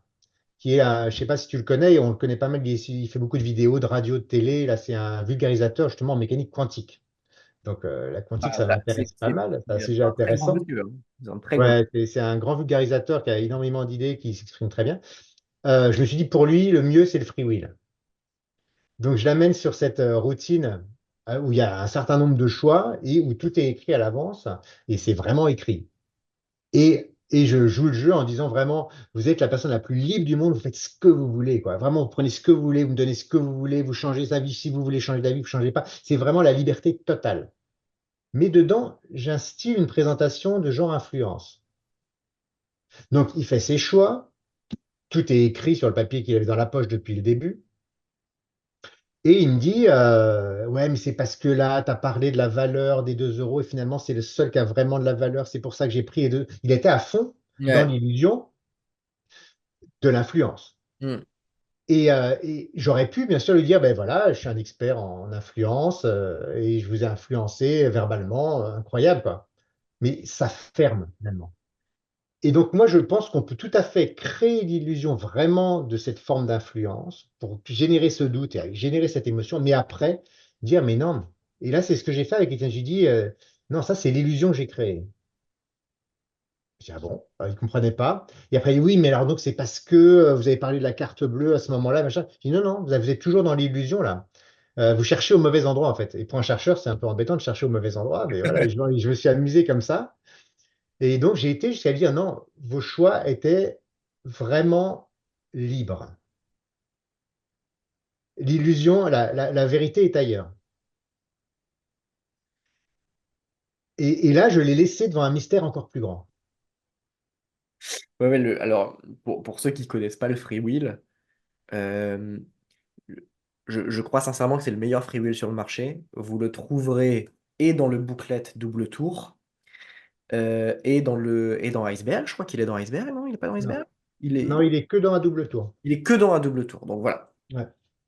Speaker 2: qui est, je ne sais pas si tu le connais, on le connaît pas mal, il fait beaucoup de vidéos, de radio, de télé. Là, c'est un vulgarisateur justement en mécanique quantique. Donc, la quantique,
Speaker 1: Ah,
Speaker 2: ça m'intéresse pas mal, c'est un
Speaker 1: c'est
Speaker 2: sujet
Speaker 1: un très grand
Speaker 2: intéressant.
Speaker 1: monsieur, hein. C'est un très grand.
Speaker 2: Ouais, c'est un grand vulgarisateur qui a énormément d'idées, qui s'exprime très bien. Je me suis dit, pour lui, le mieux, c'est le free will. Donc, je l'amène sur cette routine où il y a un certain nombre de choix et où tout est écrit à l'avance et c'est vraiment écrit. Et je joue le jeu en disant vraiment, vous êtes la personne la plus libre du monde, vous faites ce que vous voulez, quoi. Vraiment, vous prenez ce que vous voulez, vous me donnez ce que vous voulez, vous changez d'avis si vous voulez changer d'avis, vous ne changez pas. C'est vraiment la liberté totale. Mais dedans, j'instille une présentation de genre influence. Donc, il fait ses choix, tout est écrit sur le papier qu'il avait dans la poche depuis le début. Et il me dit, ouais, mais c'est parce que là, tu as parlé de la valeur des 2 euros et finalement, c'est le seul qui a vraiment de la valeur. C'est pour ça que j'ai pris les deux. Il était à fond dans
Speaker 1: Ouais.
Speaker 2: l'illusion de l'influence.
Speaker 1: Hmm.
Speaker 2: Et j'aurais pu, bien sûr, lui dire, ben voilà, je suis un expert en influence et je vous ai influencé verbalement, incroyable, quoi. Mais ça ferme, finalement. Et donc, moi, je pense qu'on peut tout à fait créer l'illusion vraiment de cette forme d'influence pour générer ce doute et générer cette émotion, mais après, dire, mais non. Et là, c'est ce que j'ai fait avec Étienne. J'ai dit, non, ça, c'est l'illusion que j'ai créée. Je dis, ah bon, il ne comprenait pas. Et après, il dit, oui, mais alors donc, c'est parce que vous avez parlé de la carte bleue à ce moment-là, machin. Je dis, non, non, vous êtes toujours dans l'illusion, là. Vous cherchez au mauvais endroit, en fait. Et pour un chercheur, c'est un peu embêtant de chercher au mauvais endroit, mais voilà, je me suis amusé comme ça. Et donc, j'ai été jusqu'à dire non, vos choix étaient vraiment libres. L'illusion, la vérité est ailleurs. Et là, je l'ai laissé devant un mystère encore plus grand.
Speaker 1: Ouais, ouais, alors, pour ceux qui connaissent pas le free will, euh, je crois sincèrement que c'est le meilleur free will sur le marché. Vous le trouverez et dans le booklet double tour et dans Iceberg. Je crois qu'il est dans Iceberg, non? Il n'est pas dans
Speaker 2: Non,
Speaker 1: Iceberg? Il
Speaker 2: non,
Speaker 1: est,
Speaker 2: il est que dans un double tour.
Speaker 1: il est que dans un double tour. Donc voilà.
Speaker 2: Ouais.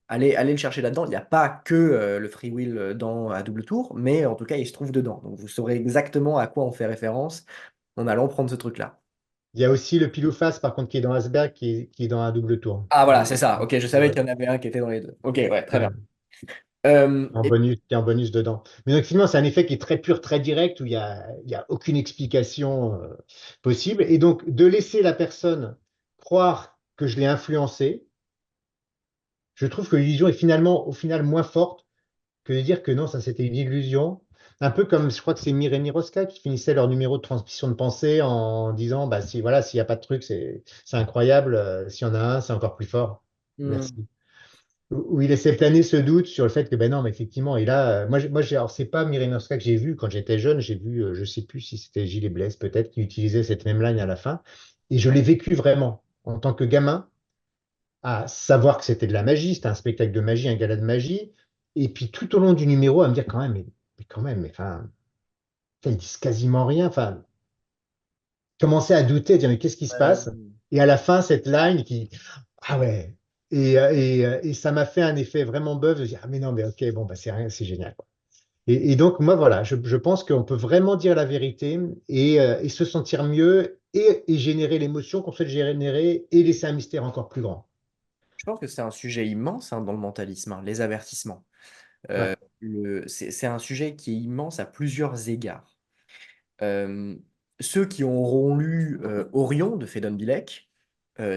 Speaker 1: Allez le chercher là-dedans. Il n'y a pas que le free will dans à double tour, mais en tout cas, il se trouve dedans. Donc vous saurez exactement à quoi on fait référence en allant prendre ce truc-là.
Speaker 2: Il y a aussi le pile ou face, par contre, qui est dans Asberg, qui est dans un double tour.
Speaker 1: Ah voilà,
Speaker 2: Mais,
Speaker 1: c'est ça. Ok, je savais
Speaker 2: ouais,
Speaker 1: qu'il y en avait un qui était dans les deux. Ok, ouais, très bien.
Speaker 2: ouais.
Speaker 1: Et
Speaker 2: Qui est en bonus dedans. Mais donc finalement, c'est un effet qui est très pur, très direct, où il y a aucune explication possible. Et donc, de laisser la personne croire que je l'ai influencé, je trouve que l'illusion est finalement, au final, moins forte que de dire que non, ça c'était une illusion. Un peu comme, je crois que c'est Mir et Miroska qui finissaient leur numéro de transmission de pensée en disant, bah si voilà, s'il n'y a pas de truc, c'est incroyable. S'il y en a un, c'est encore plus fort.
Speaker 1: hmm,
Speaker 2: Merci. Où il laissait planer ce doute sur le fait que, ben non, mais effectivement, et là, alors c'est pas Mir et Miroska que j'ai vu quand j'étais jeune, j'ai vu, je sais plus si c'était Gilles et Blaise peut-être, qui utilisait cette même ligne à la fin, et je l'ai vécu vraiment en tant que gamin à savoir que c'était de la magie, c'était un spectacle de magie, un gala de magie, et puis tout au long du numéro à me dire quand même, mais quand même, mais enfin, ils disent quasiment rien, enfin, commencer à douter, à dire mais qu'est-ce qui se passe? Et à la fin, cette line qui, ah ouais, et ça m'a fait un effet vraiment buzz de dire, ah mais non, mais ok, bon, bah c'est rien, c'est génial, quoi. Et donc, moi, voilà, je pense qu'on peut vraiment dire la vérité et se sentir mieux et générer l'émotion qu'on souhaite générer et laisser un mystère encore plus grand.
Speaker 1: je pense que c'est un sujet immense hein, dans le mentalisme, hein, les avertissements.
Speaker 2: Ouais.
Speaker 1: C'est un sujet qui est immense à plusieurs égards. Euh, Ceux qui auront lu Orion de Fédon Bilek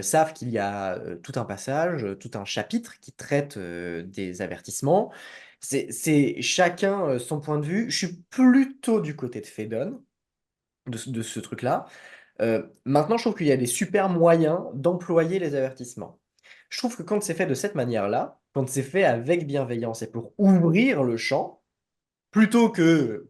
Speaker 1: savent qu'il y a tout un passage, tout un chapitre qui traite des avertissements. C'est chacun son point de vue. Je suis plutôt du côté de Fédon, de ce truc-là. Maintenant, je trouve qu'il y a des super moyens d'employer les avertissements. Je trouve que quand c'est fait de cette manière-là, quand c'est fait avec bienveillance et pour ouvrir le champ, plutôt que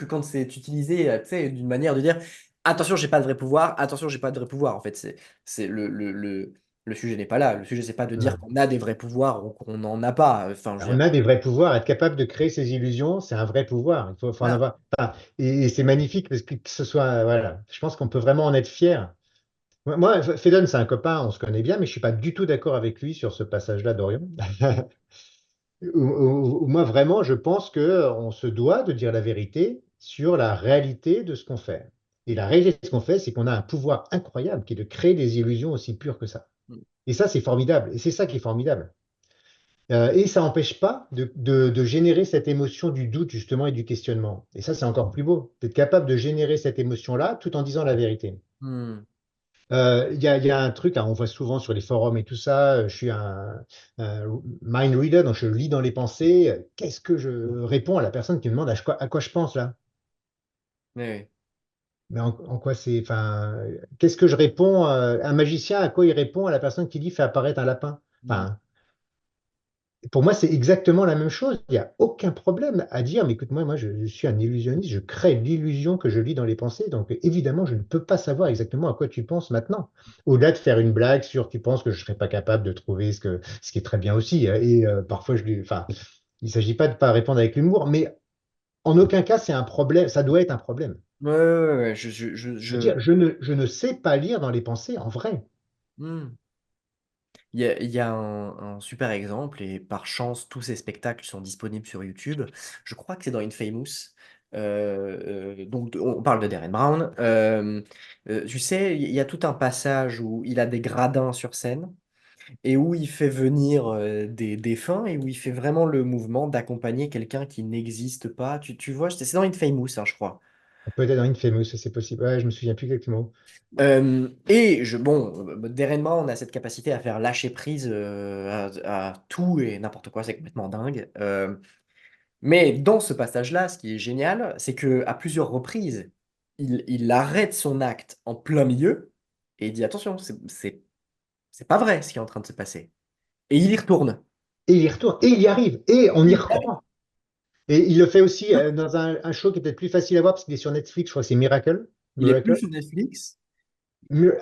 Speaker 1: quand c'est utilisé, tu sais, d'une manière de dire attention, j'ai pas de vrai pouvoir, attention, j'ai pas de vrai pouvoir. En fait, c'est le sujet n'est pas là. Le sujet, c'est pas de dire
Speaker 2: Ouais.
Speaker 1: qu'on a des vrais pouvoirs ou qu'on n'en a pas. Enfin, je veux
Speaker 2: On
Speaker 1: dire,
Speaker 2: a des vrais pouvoirs. Être capable de créer ces illusions, c'est un vrai pouvoir. Faut en
Speaker 1: voilà.
Speaker 2: avoir. Enfin, et c'est magnifique parce que ce soit. Voilà. Je pense qu'on peut vraiment en être fier. Fédon, c'est un copain, on se connaît bien, mais je suis pas du tout d'accord avec lui sur ce passage-là d'Orion. Moi, vraiment, je pense que on se doit de dire la vérité sur la réalité de ce qu'on fait. Et la réalité de ce qu'on fait, c'est qu'on a un pouvoir incroyable qui est de créer des illusions aussi pures que ça. Et ça, c'est formidable. Et c'est ça qui est formidable. Et ça n'empêche pas de générer cette émotion du doute, justement, et du questionnement. Et ça, c'est encore plus beau, d'être capable de générer cette émotion-là tout en disant la vérité.
Speaker 1: Hmm.
Speaker 2: Il y a un truc, là, on voit souvent sur les forums et tout ça, je suis un mind reader, donc je lis dans les pensées. Qu'est-ce que je réponds à la personne qui me demande à quoi je pense là?
Speaker 1: Oui,
Speaker 2: Mais en quoi c'est, enfin, qu'est-ce que je réponds, un magicien, à quoi il répond à la personne qui dit fais apparaître un lapin?
Speaker 1: oui.
Speaker 2: Enfin, pour moi, c'est exactement la même chose. Il n'y a aucun problème à dire, mais écoute, moi, je suis un illusionniste, je crée l'illusion que je lis dans les pensées. Donc, évidemment, je ne peux pas savoir exactement à quoi tu penses maintenant. Au-delà de faire une blague sur tu penses que je ne serais pas capable de trouver ce qui est très bien aussi. Et parfois, enfin, il ne s'agit pas de ne pas répondre avec l'humour, mais en aucun cas, c'est un problème. Ça doit être un problème.
Speaker 1: Ouais, ouais, ouais,
Speaker 2: De dire, je ne sais pas lire dans les pensées en vrai.
Speaker 1: Hmm. Il y a un super exemple, et par chance, tous ces spectacles sont disponibles sur YouTube. Je crois que c'est dans Infamous. Donc, on parle de Darren Brown. Tu sais, il y a tout un passage où il a des gradins sur scène et où il fait venir des défunts et où il fait vraiment le mouvement d'accompagner quelqu'un qui n'existe pas. Tu vois, c'est dans Infamous, hein, je crois.
Speaker 2: Peut-être dans Infamous, c'est possible. Ouais, je me souviens plus exactement.
Speaker 1: Darren Brown a cette capacité à faire lâcher prise à tout et n'importe quoi, c'est complètement dingue. Mais dans ce passage-là, ce qui est génial, c'est que à plusieurs reprises, il arrête son acte en plein milieu et il dit attention, c'est pas vrai ce qui est en train de se passer. Et il y retourne.
Speaker 2: Et il y retourne, et il y arrive, et on y recroit. Et il le fait aussi dans un show qui est peut-être plus facile à voir parce qu'il est sur Netflix, je crois que c'est Miracle.
Speaker 1: Il est plus
Speaker 2: Miracle.
Speaker 1: sur Netflix,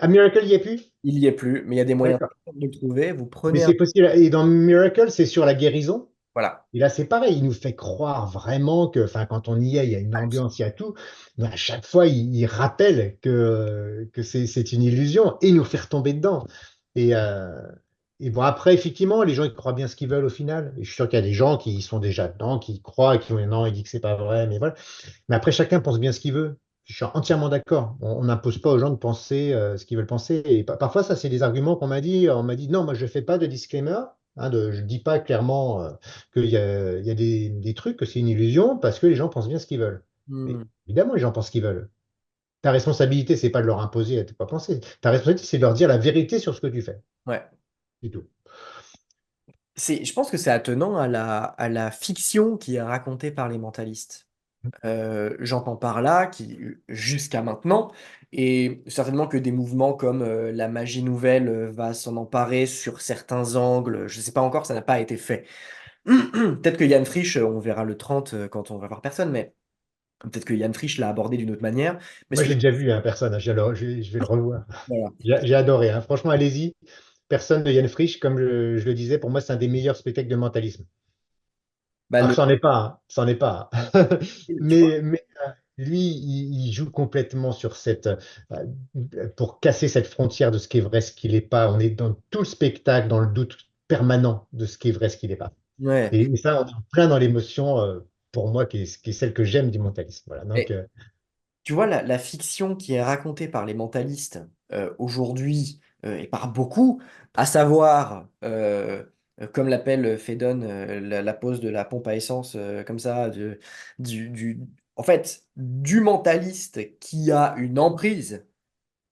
Speaker 2: À Miracle, il n'y est plus?
Speaker 1: il y est plus, mais il y a des moyens
Speaker 2: D'accord.
Speaker 1: de le trouver. Vous
Speaker 2: Mais
Speaker 1: prenez un.
Speaker 2: c'est possible. Et dans Miracle, c'est sur la guérison.
Speaker 1: Voilà.
Speaker 2: Et là, c'est pareil. Il nous fait croire vraiment que, enfin, quand on y est, il y a une ambiance, il y a tout. Mais à chaque fois, il rappelle que c'est une illusion et il nous fait retomber dedans. Et, euh, et bon, après, effectivement, les gens, ils croient bien ce qu'ils veulent au final. Et je suis sûr qu'il y a des gens qui sont déjà dedans, qui y croient, et qui ont non, il dit que c'est pas vrai, mais voilà. Mais après, chacun pense bien ce qu'il veut. Je suis entièrement d'accord. On n'impose pas aux gens de penser ce qu'ils veulent penser. Et parfois, ça, c'est des arguments qu'on m'a dit. On m'a dit, non, moi, je ne fais pas de disclaimer. Je ne dis pas clairement qu'il y a des trucs, que c'est une illusion, parce que les gens pensent bien ce qu'ils veulent. Mais
Speaker 1: Hmm.
Speaker 2: évidemment, les gens pensent ce qu'ils veulent. Ta responsabilité, c'est pas de leur imposer à ne pas penser. Ta responsabilité, c'est de leur dire la vérité sur ce que tu fais.
Speaker 1: Ouais.
Speaker 2: C'est tout.
Speaker 1: Je pense que c'est attenant à la fiction qui est racontée par les mentalistes. J'entends par là qui, jusqu'à maintenant, et certainement que des mouvements comme la magie nouvelle va s'en emparer sur certains angles, je ne sais pas encore, ça n'a pas été fait. Peut-être que Yann Frisch, on verra le 30 quand on va voir personne, mais peut-être que Yann Frisch l'a abordé d'une autre manière. Mais ce
Speaker 2: Moi,
Speaker 1: que
Speaker 2: j'ai déjà vu personne, hein, je vais le revoir.
Speaker 1: voilà.
Speaker 2: J'ai adoré, hein. Franchement, allez-y. Personne de Yann Frisch, comme je le disais, pour moi, c'est un des meilleurs spectacles de mentalisme.
Speaker 1: Bah,
Speaker 2: Alors que c'en est pas, hein, c'en est pas,
Speaker 1: tu vois,
Speaker 2: mais lui, il joue complètement sur pour casser cette frontière de ce qui est vrai, ce qui n'est pas. On est dans tout le spectacle, dans le doute permanent de ce qui est vrai, ce qui n'est pas.
Speaker 1: ouais.
Speaker 2: Et ça, on est en plein dans l'émotion, pour moi, qui est celle que j'aime du mentalisme. Voilà. Donc,
Speaker 1: Mais tu vois, la fiction qui est racontée par les mentalistes aujourd'hui et par beaucoup, à savoir, comme l'appelle Phaedon, la pose de la pompe à essence, comme ça, en fait, du mentaliste qui a une emprise,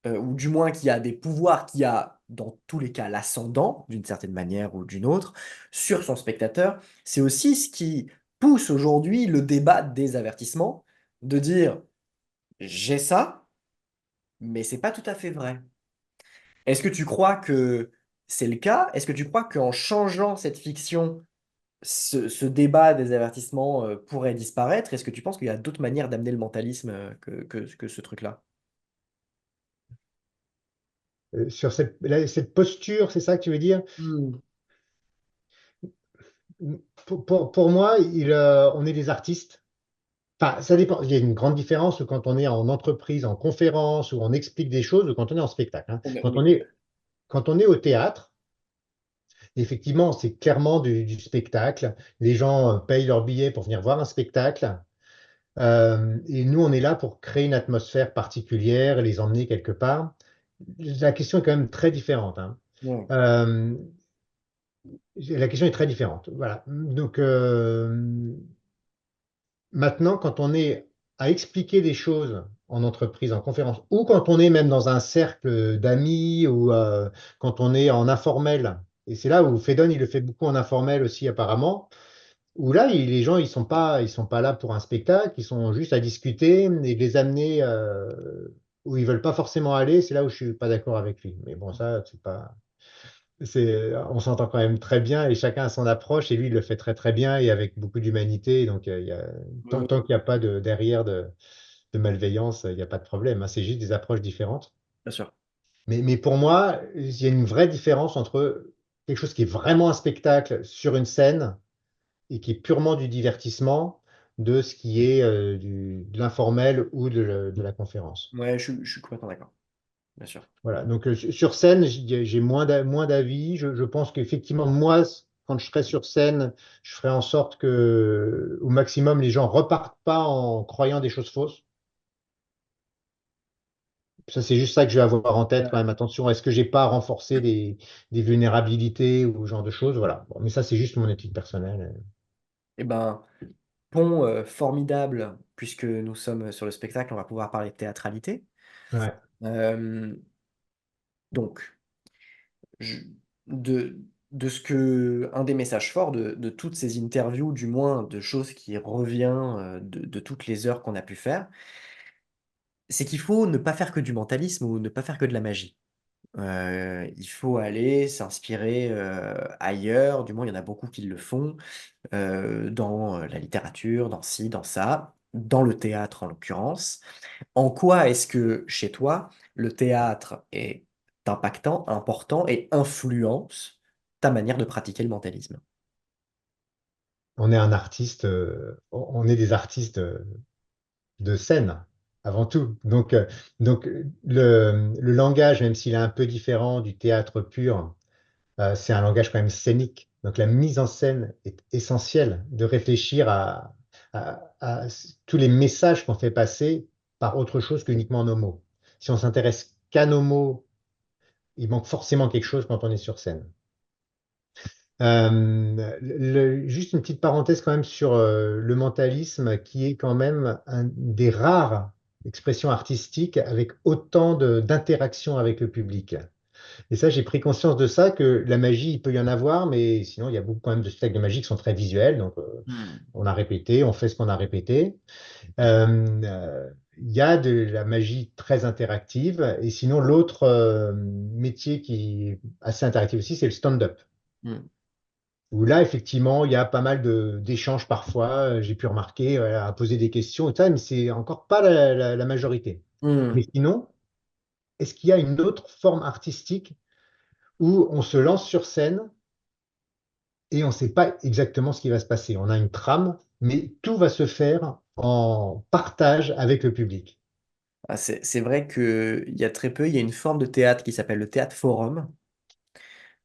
Speaker 1: ou du moins qui a des pouvoirs, qui a, dans tous les cas, l'ascendant, d'une certaine manière ou d'une autre, sur son spectateur, c'est aussi ce qui pousse aujourd'hui le débat des avertissements, de dire j'ai ça, mais c'est pas tout à fait vrai. Est-ce que tu crois que c'est le cas? Est-ce que tu crois qu'en changeant cette fiction, ce débat des avertissements pourrait disparaître? Est-ce que tu penses qu'il y a d'autres manières d'amener le mentalisme que ce truc-là?
Speaker 2: sur cette posture, c'est ça que tu veux dire?
Speaker 1: Hmm.
Speaker 2: Pour moi, on est des artistes. Enfin, ça dépend. Il y a une grande différence quand on est en entreprise, en conférence, où on explique des choses, ou quand on est en spectacle, hein. Quand on est au théâtre, effectivement, c'est clairement du spectacle. Les gens payent leur billet pour venir voir un spectacle. Et nous, on est là pour créer une atmosphère particulière, les emmener quelque part. La question est quand même très différente, hein.
Speaker 1: Ouais.
Speaker 2: Euh, la question est très différente. Voilà. Donc, maintenant, quand on est à expliquer des choses en entreprise, en conférence, ou quand on est même dans un cercle d'amis, ou quand on est en informel, et c'est là où Fedon, il le fait beaucoup en informel aussi apparemment, où là, les gens, ils sont pas là pour un spectacle, ils sont juste à discuter et les amener où ils veulent pas forcément aller, c'est là où je suis pas d'accord avec lui. Mais bon, ça, c'est pas... on s'entend quand même très bien et chacun a son approche et lui il le fait très très bien et avec beaucoup d'humanité. Donc tant qu'il n'y a pas derrière de malveillance, il n'y a pas de problème, hein. C'est juste des approches différentes.
Speaker 1: Bien sûr.
Speaker 2: Mais pour moi, il y a une vraie différence entre quelque chose qui est vraiment un spectacle sur une scène et qui est purement du divertissement de ce qui est de l'informel ou de la conférence.
Speaker 1: Ouais, je suis complètement d'accord. Bien sûr.
Speaker 2: Voilà, donc sur scène, j'ai moins d'avis. Je pense qu'effectivement, moi, quand je serai sur scène, je ferai en sorte que, au maximum, les gens repartent pas en croyant des choses fausses. Ça, c'est juste ça que je vais avoir en tête quand même. Attention, est-ce que j'ai pas renforcé des vulnérabilités ou ce genre de choses? Voilà. Bon, mais ça, c'est juste mon éthique personnelle.
Speaker 1: Eh ben, pont formidable, puisque nous sommes sur le spectacle, on va pouvoir parler de théâtralité.
Speaker 2: Ouais.
Speaker 1: Euh, donc, je- de, de ce que, un des messages forts de toutes ces interviews, du moins de choses qui revient de toutes les heures qu'on a pu faire, c'est qu'il faut ne pas faire que du mentalisme ou ne pas faire que de la magie. Il faut aller s'inspirer ailleurs, du moins il y en a beaucoup qui le font, dans la littérature, dans ci, dans ça, dans le théâtre en l'occurrence. En quoi est-ce que chez toi, le théâtre est impactant, important et influence ta manière de pratiquer le mentalisme?
Speaker 2: On est un artiste, on est des artistes de scène avant tout. Donc le langage, même s'il est un peu différent du théâtre pur, c'est un langage quand même scénique. Donc la mise en scène est essentielle de réfléchir à tous les messages qu'on fait passer par autre chose qu'uniquement nos mots. Si on s'intéresse qu'à nos mots, il manque forcément quelque chose quand on est sur scène. Juste une petite parenthèse quand même sur le mentalisme, qui est quand même un des rares expressions artistiques avec autant d'interaction avec le public. Et ça, j'ai pris conscience de ça, que la magie, il peut y en avoir, mais sinon, il y a beaucoup quand même de spectacles de magie qui sont très visuels. Donc,
Speaker 1: Hmm.
Speaker 2: on a répété, on fait ce qu'on a répété. Il y a de la magie très interactive. Et sinon, l'autre métier qui est assez interactif aussi, c'est le stand-up.
Speaker 1: Hmm.
Speaker 2: Où là, effectivement, il y a pas mal d'échanges parfois. J'ai pu remarquer, à poser des questions et tout ça, mais c'est encore pas la majorité. Mais
Speaker 1: Hmm.
Speaker 2: sinon, est-ce qu'il y a une autre forme artistique où on se lance sur scène et on ne sait pas exactement ce qui va se passer? On a une trame, mais tout va se faire en partage avec le public.
Speaker 1: Ah, c'est vrai qu'il y a très peu, il y a une forme de théâtre qui s'appelle le théâtre forum,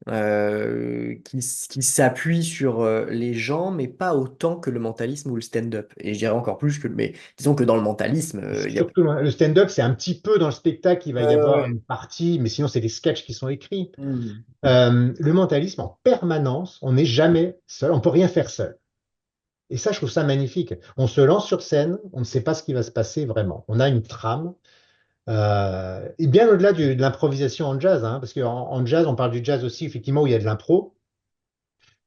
Speaker 1: qui s'appuie sur les gens, mais pas autant que le mentalisme ou le stand-up. Et je dirais encore plus que, mais disons que dans le mentalisme, il y a...
Speaker 2: Surtout, le stand-up, c'est un petit peu dans le spectacle, il va
Speaker 1: Ouais,
Speaker 2: y avoir
Speaker 1: ouais.
Speaker 2: une partie, mais sinon, c'est des sketchs qui sont écrits.
Speaker 1: Hmm.
Speaker 2: Le mentalisme, en permanence, on n'est jamais seul, on peut rien faire seul. Et ça, je trouve ça magnifique. On se lance sur scène, on ne sait pas ce qui va se passer vraiment. On a une trame, et bien au-delà de l'improvisation en jazz, hein, parce qu'en jazz, on parle du jazz aussi, effectivement, où il y a de l'impro.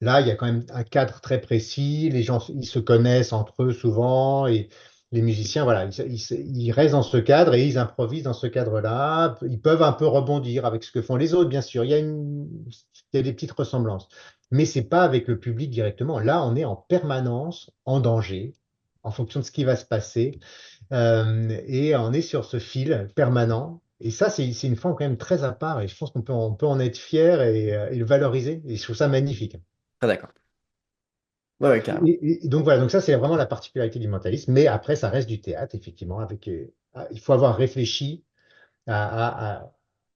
Speaker 2: Là, il y a quand même un cadre très précis. Les gens, ils se connaissent entre eux souvent, et les musiciens, voilà, ils restent dans ce cadre et ils improvisent dans ce cadre-là. Ils peuvent un peu rebondir avec ce que font les autres, bien sûr. Il y a des petites ressemblances, mais c'est pas avec le public directement. Là, on est en permanence en danger, en fonction de ce qui va se passer, et on est sur ce fil permanent. Et ça, c'est une forme quand même très à part, et je pense on peut en être fier et le valoriser. Et je trouve ça magnifique.
Speaker 1: Ah, d'accord. Ouais, ouais, carrément.
Speaker 2: Et donc voilà, donc ça c'est vraiment la particularité du mentalisme, mais après ça reste du théâtre, effectivement, il faut avoir réfléchi à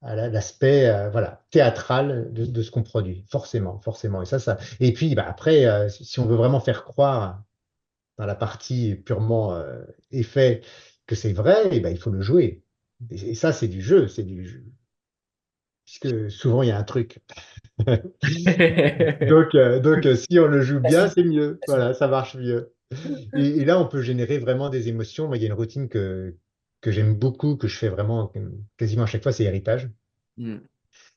Speaker 2: l'aspect voilà, théâtral de ce qu'on produit, forcément, forcément. Et puis bah, après, si on veut vraiment faire croire dans la partie purement effet que c'est vrai, eh ben, il faut le jouer. Et ça c'est du jeu, puisque souvent il y a un truc. Si on le joue bien,
Speaker 1: Facile.
Speaker 2: c'est mieux.
Speaker 1: Facile.
Speaker 2: Voilà, ça marche mieux. Et là, on peut générer vraiment des émotions. Moi, il y a une routine que j'aime beaucoup, que je fais vraiment quasiment à chaque fois, c'est héritage.
Speaker 1: Hmm.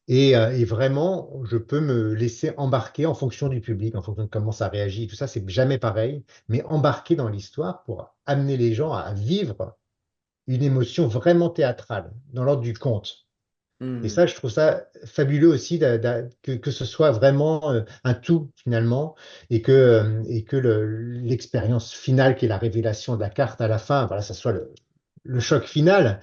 Speaker 2: Et vraiment, je peux me laisser embarquer en fonction du public, en fonction de comment ça réagit. Tout ça, c'est jamais pareil, mais embarquer dans l'histoire pour amener les gens à vivre une émotion vraiment théâtrale, dans l'ordre du conte. Et
Speaker 1: Hmm.
Speaker 2: ça, je trouve ça fabuleux aussi que ce soit vraiment un tout finalement, et que l'expérience finale qui est la révélation de la carte à la fin, voilà, ça soit le choc final,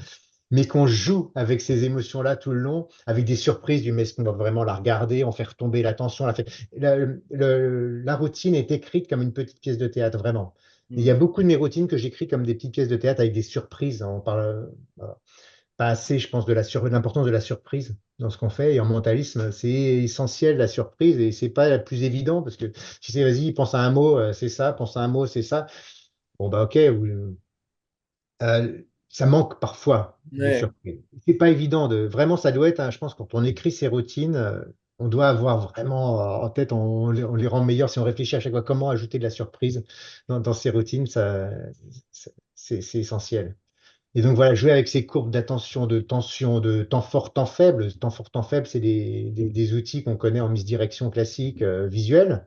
Speaker 2: mais qu'on joue avec ces émotions-là tout le long, avec des surprises du mais est-ce qu'on doit vraiment la regarder, en faire tomber l'attention. La routine est écrite comme une petite pièce de théâtre, vraiment. Et il y
Speaker 1: Hmm.
Speaker 2: a beaucoup de mes routines que j'écris comme des petites pièces de théâtre avec des surprises. On parle, pas assez, je pense, l'importance de la surprise dans ce qu'on fait. Et en mentalisme, c'est essentiel la surprise, et c'est pas la plus évident parce que si c'est vas-y, pense à un mot, c'est ça, pense à un mot, c'est ça. Bon, bah ok, ça manque parfois de
Speaker 1: Ouais.
Speaker 2: surprise. C'est pas évident vraiment, ça doit être, je pense, quand on écrit ses routines, on doit avoir vraiment en tête, on les rend meilleures si on réfléchit à chaque fois comment ajouter de la surprise dans ses routines, c'est essentiel. Et donc voilà, jouer avec ces courbes d'attention, de tension, de temps fort, temps faible. Temps fort, temps faible, c'est des outils qu'on connaît en misdirection classique visuelle.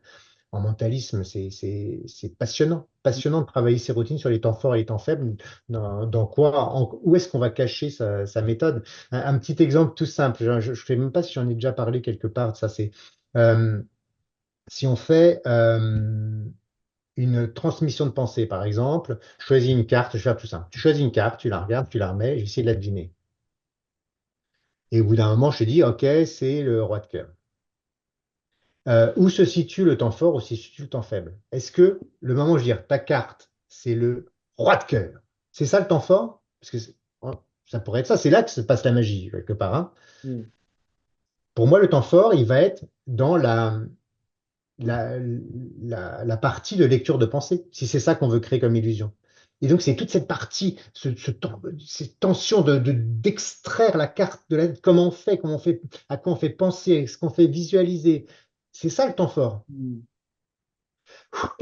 Speaker 2: En mentalisme, c'est passionnant. Passionnant de travailler ces routines sur les temps forts et les temps faibles. Où est-ce qu'on va cacher sa méthode? Un petit exemple tout simple, je ne sais même pas si j'en ai déjà parlé quelque part de ça, c'est euh, si on fait une transmission de pensée, par exemple, je choisis une carte, je vais faire tout simple. Tu choisis une carte, tu la regardes, tu la remets, j'essaie de la deviner. Et au bout d'un moment, je te dis, OK, c'est le roi de cœur. Où se situe le temps fort, où se situe le temps faible? Est-ce que le moment où je dis ta carte, c'est le roi de cœur? C'est ça le temps fort? Parce que ça pourrait être ça, c'est là que se passe la magie, quelque part, hein.
Speaker 1: Hmm.
Speaker 2: Pour moi, le temps fort, il va être dans la, la partie de lecture de pensée, si c'est ça qu'on veut créer comme illusion. Et donc, c'est toute cette partie, cette tension d'extraire la carte comment on fait, à quoi on fait penser, ce qu'on fait visualiser. C'est ça le temps fort.
Speaker 1: Mm.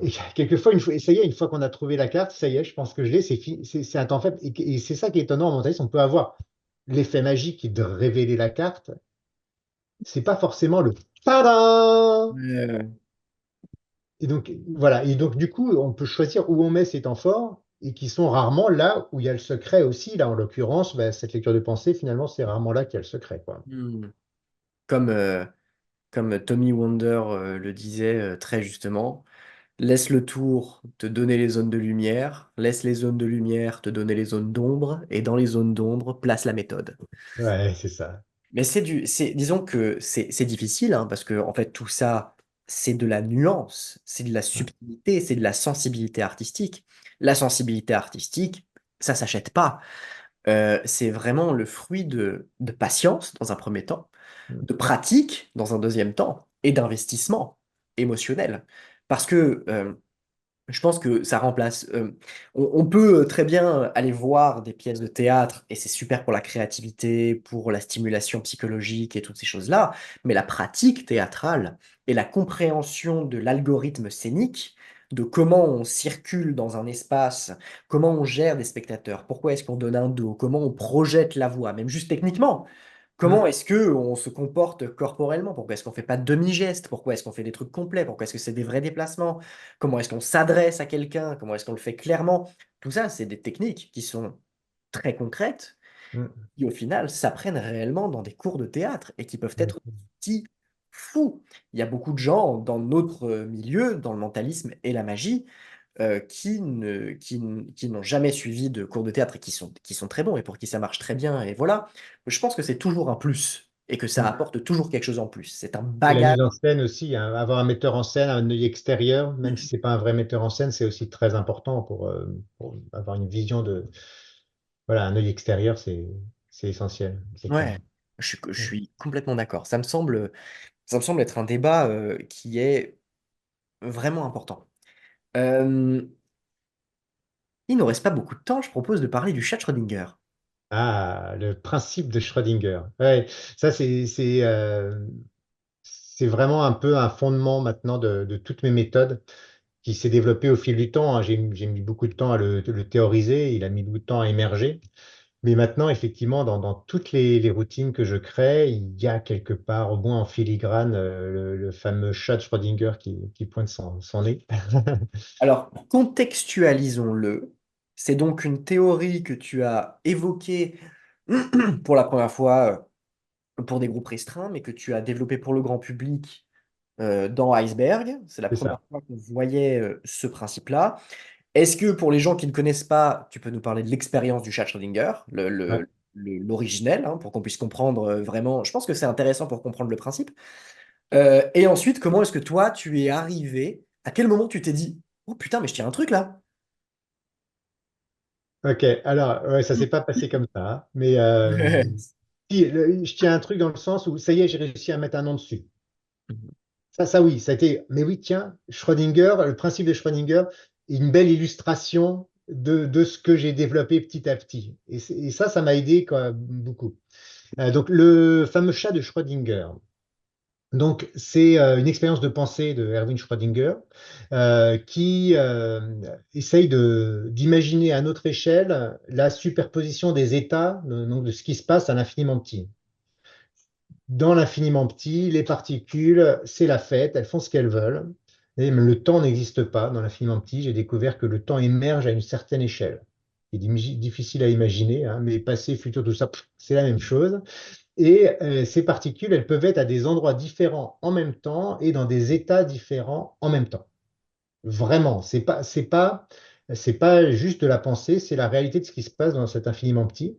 Speaker 2: Et quelquefois, et ça y est, une fois qu'on a trouvé la carte, ça y est, je pense que je l'ai, c'est un temps faible. Et c'est ça qui est étonnant en mentalisme, on peut avoir l'effet magique de révéler la carte, c'est pas forcément le tada! Et donc, voilà. Et donc, du coup, on peut choisir où on met ces temps forts et qui sont rarement là où il y a le secret aussi. Là, en l'occurrence, bah, cette lecture de pensée, finalement, c'est rarement là qu'il y a le secret, quoi.
Speaker 1: Mm. Comme, comme Tommy Wonder le disait très justement, laisse le tour te donner les zones de lumière, laisse les zones de lumière te donner les zones d'ombre, et dans les zones d'ombre, place la méthode.
Speaker 2: Ouais, c'est ça.
Speaker 1: Mais disons que c'est difficile, hein, parce que en fait tout ça, c'est de la nuance, c'est de la
Speaker 2: Ouais.
Speaker 1: subtilité, c'est de la sensibilité artistique. La sensibilité artistique, ça s'achète pas. C'est vraiment le fruit de patience dans un premier temps,
Speaker 2: Mm,
Speaker 1: de pratique dans un deuxième temps, et d'investissement émotionnel. Parce que je pense que ça remplace. On peut très bien aller voir des pièces de théâtre et c'est super pour la créativité, pour la stimulation psychologique et toutes ces choses-là, mais la pratique théâtrale et la compréhension de l'algorithme scénique, de comment on circule dans un espace, comment on gère des spectateurs, pourquoi est-ce qu'on donne un dos, comment on projette la voix, même juste techniquement. Comment
Speaker 2: mm,
Speaker 1: est-ce que on se comporte corporellement? Pourquoi est-ce qu'on fait pas de demi-gestes? Pourquoi est-ce qu'on fait des trucs complets? Pourquoi est-ce que c'est des vrais déplacements? Comment est-ce qu'on s'adresse à quelqu'un? Comment est-ce qu'on le fait clairement? Tout ça, c'est des techniques qui sont très concrètes,
Speaker 2: mm,
Speaker 1: qui au final s'apprennent réellement dans des cours de théâtre et qui peuvent être
Speaker 2: mm.
Speaker 1: petits fous. Il y a beaucoup de gens dans notre milieu, dans le mentalisme et la magie, qui n'ont jamais suivi de cours de théâtre et qui sont très bons et pour qui ça marche très bien. Et voilà, je pense que c'est toujours un plus et que ça
Speaker 2: Mm.
Speaker 1: apporte toujours quelque chose en plus. C'est un
Speaker 2: Et la
Speaker 1: bagage.
Speaker 2: mise en scène aussi, hein, avoir un metteur en scène, un œil extérieur, même si c'est pas un vrai metteur en scène, c'est aussi très important pour avoir une vision de, voilà, un œil extérieur, c'est essentiel, c'est clair.
Speaker 1: Ouais, je suis complètement d'accord. Ça me semble être un débat qui est vraiment important. Euh, il nous reste pas beaucoup de temps. Je propose de parler du chat de Schrödinger.
Speaker 2: Ah, le principe de Schrödinger. Ouais, ça c'est vraiment un peu un fondement maintenant de toutes mes méthodes qui s'est développé au fil du temps, hein. J'ai mis beaucoup de temps à le théoriser, il a mis beaucoup de temps à émerger. Mais maintenant, effectivement, dans toutes les routines que je crée, il y a quelque part, au moins en filigrane, le fameux chat de Schrödinger qui pointe son nez.
Speaker 1: Alors, contextualisons-le. C'est donc une théorie que tu as évoquée pour la première fois pour des groupes restreints, mais que tu as développée pour le grand public dans Iceberg. C'est la
Speaker 2: C'est
Speaker 1: première
Speaker 2: ça.
Speaker 1: fois qu'on voyait ce principe-là. Est-ce que pour les gens qui ne connaissent pas, tu peux nous parler de l'expérience du chat Schrödinger,
Speaker 2: Ouais.
Speaker 1: l'originel, hein, pour qu'on puisse comprendre vraiment. Je pense que c'est intéressant pour comprendre le principe. Et ensuite, comment est-ce que toi, tu es arrivé? À quel moment tu t'es dit, oh putain, mais je tiens un truc là?
Speaker 2: Ok, alors, ouais, ça s'est pas passé comme ça, hein. Mais si, je tiens un truc dans le sens où, ça y est, j'ai réussi à mettre un nom dessus. Ça oui, ça a été. Mais oui, tiens, Schrödinger, le principe de Schrödinger, est une belle illustration de ce que j'ai développé petit à petit. Et ça m'a aidé quoi, beaucoup. Donc, le fameux chat de Schrödinger. Donc, c'est une expérience de pensée de Erwin Schrödinger qui essaye d'imaginer à notre échelle la superposition des états, donc de ce qui se passe à l'infiniment petit. Dans l'infiniment petit, les particules, c'est la fête, elles font ce qu'elles veulent. Et le temps n'existe pas dans l'infiniment petit. J'ai découvert que le temps émerge à une certaine échelle. C'est difficile à imaginer, hein, mais passé, futur, tout ça, c'est la même chose. Et ces particules, elles peuvent être à des endroits différents en même temps et dans des états différents en même temps. Vraiment, c'est pas juste de la pensée, c'est la réalité de ce qui se passe dans cet infiniment petit.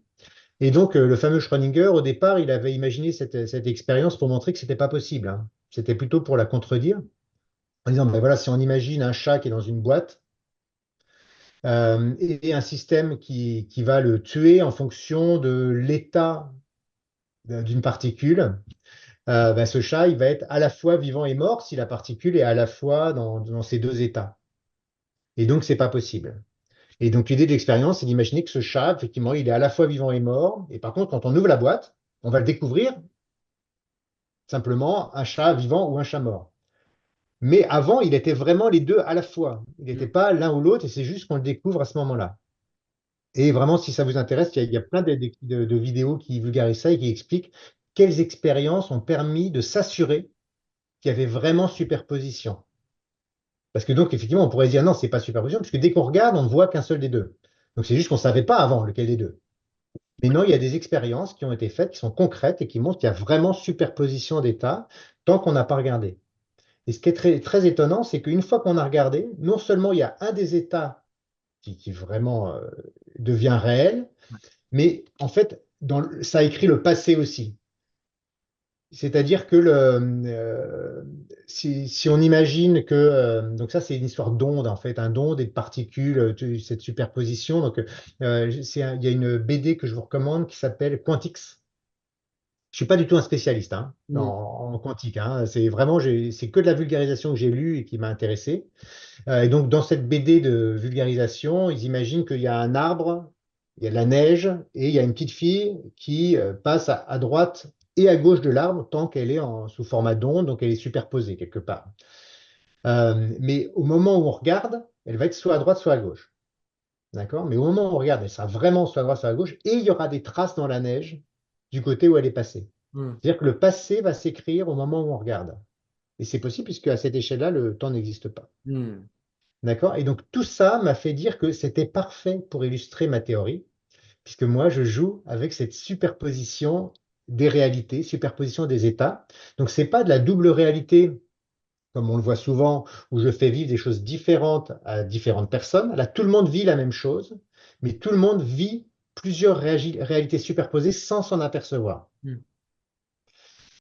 Speaker 2: Et donc, le fameux Schrödinger, au départ, il avait imaginé cette expérience pour montrer que c'était pas possible, hein. C'était plutôt pour la contredire, en disant, ben voilà, si on imagine un chat qui est dans une boîte et un système qui va le tuer en fonction de l'état d'une particule, ben, ce chat, il va être à la fois vivant et mort si la particule est à la fois dans ces deux états. Et donc, c'est pas possible. Et donc, l'idée de l'expérience, c'est d'imaginer que ce chat, effectivement, il est à la fois vivant et mort. Et par contre, quand on ouvre la boîte, on va le découvrir simplement un chat vivant ou un chat mort. Mais avant, il était vraiment les deux à la fois. Il
Speaker 1: Mm.
Speaker 2: n'était pas l'un ou l'autre, et c'est juste qu'on le découvre à ce moment-là. Et vraiment, si ça vous intéresse, il y a plein de vidéos qui vulgarisent ça et qui expliquent quelles expériences ont permis de s'assurer qu'il y avait vraiment superposition. Parce que donc, effectivement, on pourrait dire non, c'est pas superposition, puisque dès qu'on regarde, on ne voit qu'un seul des deux. Donc c'est juste qu'on ne savait pas avant lequel des deux. Mais non, il y a des expériences qui ont été faites, qui sont concrètes et qui montrent qu'il y a vraiment superposition d'états tant qu'on n'a pas regardé. Et ce qui est très, très étonnant, c'est qu'une fois qu'on a regardé, non seulement il y a un des états qui vraiment devient réel, mais en fait, ça écrit le passé aussi. C'est-à-dire que si on imagine que, donc ça c'est une histoire d'onde en fait, un d'onde et de particules, cette superposition. Donc il y a une BD que je vous recommande qui s'appelle Quantix. Je suis pas du tout un spécialiste hein,
Speaker 1: Mm.
Speaker 2: en quantique. Hein. C'est vraiment, c'est que de la vulgarisation que j'ai lue et qui m'a intéressé. Et donc, dans cette BD de vulgarisation, ils imaginent qu'il y a un arbre, il y a de la neige, et il y a une petite fille qui passe à droite et à gauche de l'arbre tant qu'elle est sous format d'onde, donc elle est superposée quelque part. Mais au moment où on regarde, elle va être soit à droite, soit à gauche. D'accord? Mais au moment où on regarde, elle sera vraiment soit à droite, soit à gauche, et il y aura des traces dans la neige du côté où elle est passée.
Speaker 1: Mm.
Speaker 2: C'est-à-dire que le passé va s'écrire au moment où on regarde. Et c'est possible puisque à cette échelle-là, le temps n'existe pas.
Speaker 1: Mm.
Speaker 2: D'accord? Et donc tout ça m'a fait dire que c'était parfait pour illustrer ma théorie, puisque moi je joue avec cette superposition des réalités, superposition des états. Donc c'est pas de la double réalité comme on le voit souvent, où je fais vivre des choses différentes à différentes personnes. Là, tout le monde vit la même chose, mais tout le monde vit plusieurs réalités superposées sans s'en apercevoir.
Speaker 1: Mm.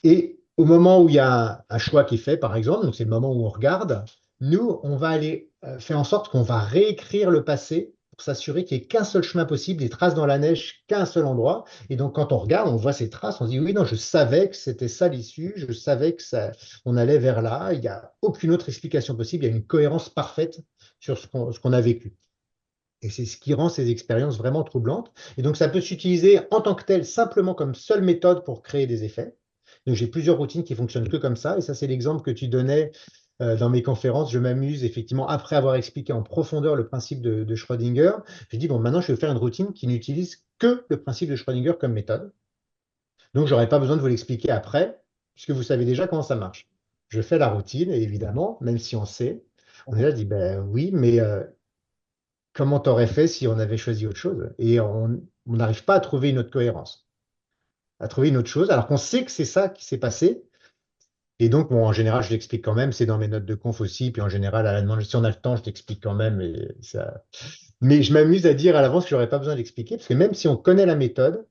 Speaker 2: Et au moment où il y a un choix qui est fait, par exemple, donc c'est le moment où on regarde, nous, on va aller faire en sorte qu'on va réécrire le passé pour s'assurer qu'il n'y ait qu'un seul chemin possible, des traces dans la neige, qu'un seul endroit. Et donc, quand on regarde, on voit ces traces, on se dit, oui, non, je savais que c'était ça l'issue, je savais que ça, on allait vers là, il n'y a aucune autre explication possible, il y a une cohérence parfaite sur ce qu'on a vécu. Et c'est ce qui rend ces expériences vraiment troublantes. Et donc, ça peut s'utiliser en tant que tel, simplement comme seule méthode pour créer des effets. Donc, j'ai plusieurs routines qui fonctionnent que comme ça. Et ça, c'est l'exemple que tu donnais dans mes conférences. Je m'amuse effectivement, après avoir expliqué en profondeur le principe de Schrödinger, je dis, bon, maintenant, je vais faire une routine qui n'utilise que le principe de Schrödinger comme méthode. Donc, je n'aurai pas besoin de vous l'expliquer après, puisque vous savez déjà comment ça marche. Je fais la routine, et évidemment, même si on sait, on est là, dit, ben oui, mais comment t'aurais fait si on avait choisi autre chose? Et on n'arrive pas à trouver une autre cohérence, à trouver une autre chose, alors qu'on sait que c'est ça qui s'est passé. Et donc, bon, en général, je l'explique quand même, c'est dans mes notes de conf aussi, puis en général, à la demande, si on a le temps, je l'explique quand même. Mais je m'amuse à dire à l'avance que j'aurais pas besoin d'expliquer, parce que même si on connaît la méthode,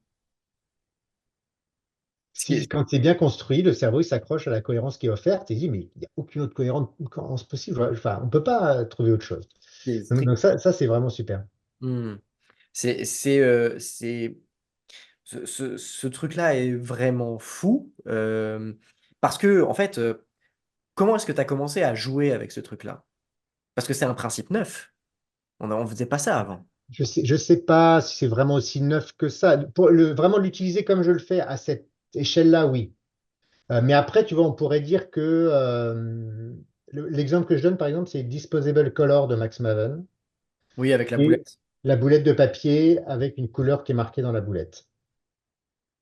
Speaker 1: Ce qui est,
Speaker 2: quand c'est bien construit, le cerveau il s'accroche à la cohérence qui est offerte et il dit, mais il n'y a aucune autre cohérence possible. Enfin, on ne peut pas trouver autre chose.
Speaker 1: c'est
Speaker 2: Donc,
Speaker 1: très-
Speaker 2: donc ça c'est vraiment super.
Speaker 1: Mm. C'est ce truc-là est vraiment fou parce que en fait, comment est-ce que tu as commencé à jouer avec ce truc-là? Parce que c'est un principe neuf. On faisait pas ça avant.
Speaker 2: Je sais pas si c'est vraiment aussi neuf que ça. Pour vraiment l'utiliser comme je le fais à cette échelle-là, oui. Mais après, tu vois, on pourrait dire que l'exemple que je donne, par exemple, c'est Disposable Color de Max Maven
Speaker 1: Oui, avec la
Speaker 2: et
Speaker 1: boulette.
Speaker 2: la boulette de papier avec une couleur qui est marquée dans la boulette.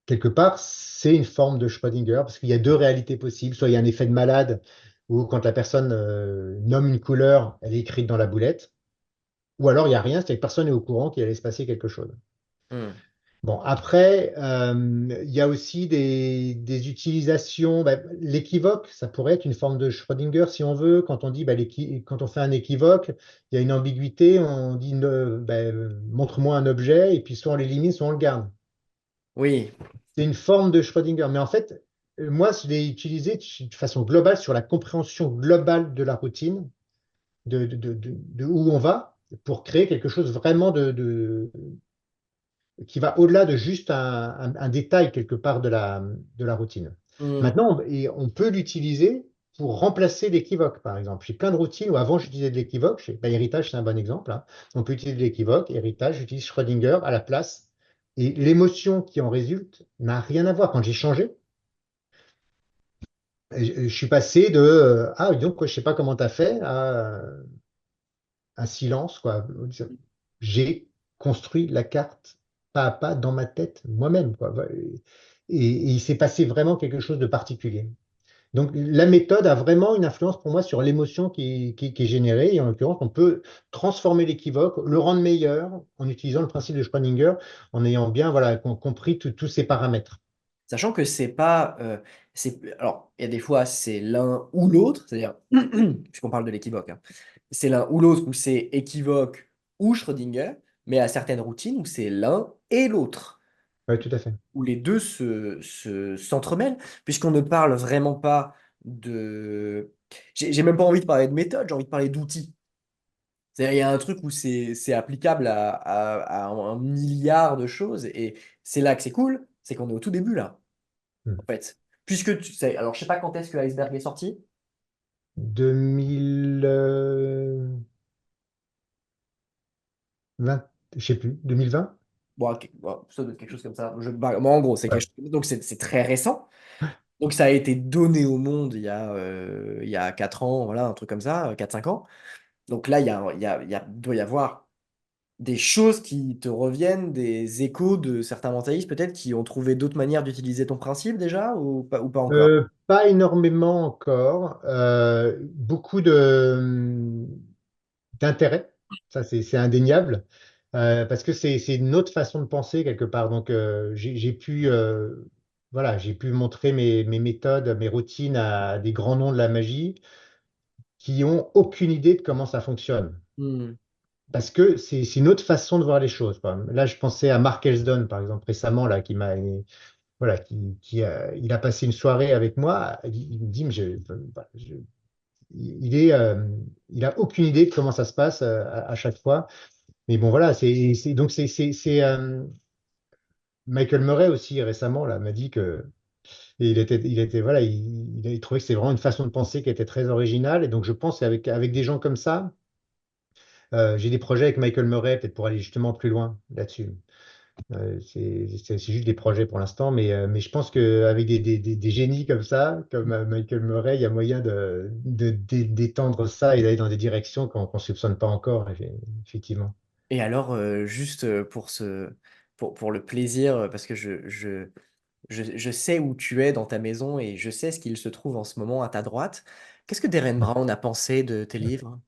Speaker 2: Quelque part, c'est une forme de Schrödinger parce qu'il y a deux réalités possibles. Soit il y a un effet de malade où quand la personne nomme une couleur, elle est écrite dans la boulette. Ou alors il n'y a rien, c'est-à-dire que personne n'est au courant qu'il allait se passer quelque chose.
Speaker 1: Mm.
Speaker 2: Bon, après, il y a aussi des utilisations. Bah, l'équivoque, ça pourrait être une forme de Schrödinger si on veut. Quand on dit, bah, quand on fait un équivoque, il y a une ambiguïté. On dit, bah, montre-moi un objet, et puis soit on l'élimine, soit on le garde.
Speaker 1: Oui.
Speaker 2: C'est une forme de Schrödinger. Mais en fait, moi, je l'ai utilisé de façon globale sur la compréhension globale de la routine, de où on va, pour créer quelque chose vraiment qui va au-delà de juste un détail quelque part de la routine.
Speaker 1: Mm.
Speaker 2: Maintenant, on peut l'utiliser pour remplacer l'équivoque, par exemple. J'ai plein de routines où avant j'utilisais de l'équivoque. Bah, héritage, c'est un bon exemple. Hein. On peut utiliser de l'équivoque. Héritage, j'utilise Schrödinger à la place. Et l'émotion qui en résulte n'a rien à voir. Quand j'ai changé, je suis passé de ah, donc, quoi, je sais pas comment tu as fait, à un silence, quoi. J'ai construit la carte pas à pas dans ma tête moi-même, quoi. Et il s'est passé vraiment quelque chose de particulier. Donc, la méthode a vraiment une influence pour moi sur l'émotion qui est générée. Et en l'occurrence, on peut transformer l'équivoque, le rendre meilleur en utilisant le principe de Schrödinger, en ayant bien voilà, compris tous ces paramètres.
Speaker 1: Sachant que c'est pas. Alors, il y a des fois, c'est l'un ou l'autre, c'est-à-dire, puisqu'on parle de l'équivoque, hein, c'est l'un ou l'autre où c'est équivoque ou Schrödinger, mais à certaines routines où c'est l'un et l'autre,
Speaker 2: Oui, tout à fait.
Speaker 1: où les deux s'entremêlent, puisqu'on ne parle vraiment pas de. J'ai même pas envie de parler de méthode, j'ai envie de parler d'outils. C'est-à-dire, il y a un truc où c'est applicable à un milliard de choses, et c'est là que c'est cool, c'est qu'on est au tout début là
Speaker 2: Hmm.
Speaker 1: en fait. Puisque tu sais, alors je sais pas quand est-ce que Iceberg est sorti.
Speaker 2: 2020, je sais plus, 2020?
Speaker 1: Bon, ok, bon, ça doit être quelque chose comme ça. Moi, en gros, c'est quelque
Speaker 2: Ouais.
Speaker 1: chose. Donc, c'est très récent. Donc, ça a été donné au monde il y a 4 ans, voilà, un truc comme ça, 4 5 ans. Donc là, doit y avoir des choses qui te reviennent, des échos de certains mentalistes, peut-être, qui ont trouvé d'autres manières d'utiliser ton principe déjà, ou pas encore?
Speaker 2: Pas énormément encore. Beaucoup d'intérêt, ça c'est indéniable, parce que c'est une autre façon de penser quelque part. Donc j'ai pu voilà, j'ai pu montrer mes méthodes, mes routines à des grands noms de la magie qui ont aucune idée de comment ça fonctionne.
Speaker 1: Hmm.
Speaker 2: Parce que c'est une autre façon de voir les choses, quoi. Là, je pensais à Mark Elsdon, par exemple, récemment, là, voilà, il a passé une soirée avec moi. Il me dit, mais il est, il a aucune idée de comment ça se passe à chaque fois. Mais bon, voilà, donc Michael Murray aussi récemment là m'a dit que et voilà, il trouvait que c'est vraiment une façon de penser qui était très originale. Et donc, je pense avec des gens comme ça, j'ai des projets avec Michael Murray peut-être pour aller justement plus loin là-dessus. C'est juste des projets pour l'instant, mais je pense qu'avec des génies comme ça, comme Michael Murray, il y a moyen d'étendre ça et d'aller dans des directions qu'on ne soupçonne pas encore, effectivement.
Speaker 1: Et alors, juste pour le plaisir, parce que je sais où tu es dans ta maison et je sais ce qu'il se trouve en ce moment à ta droite. Qu'est-ce que Darren Brown a pensé de tes livres?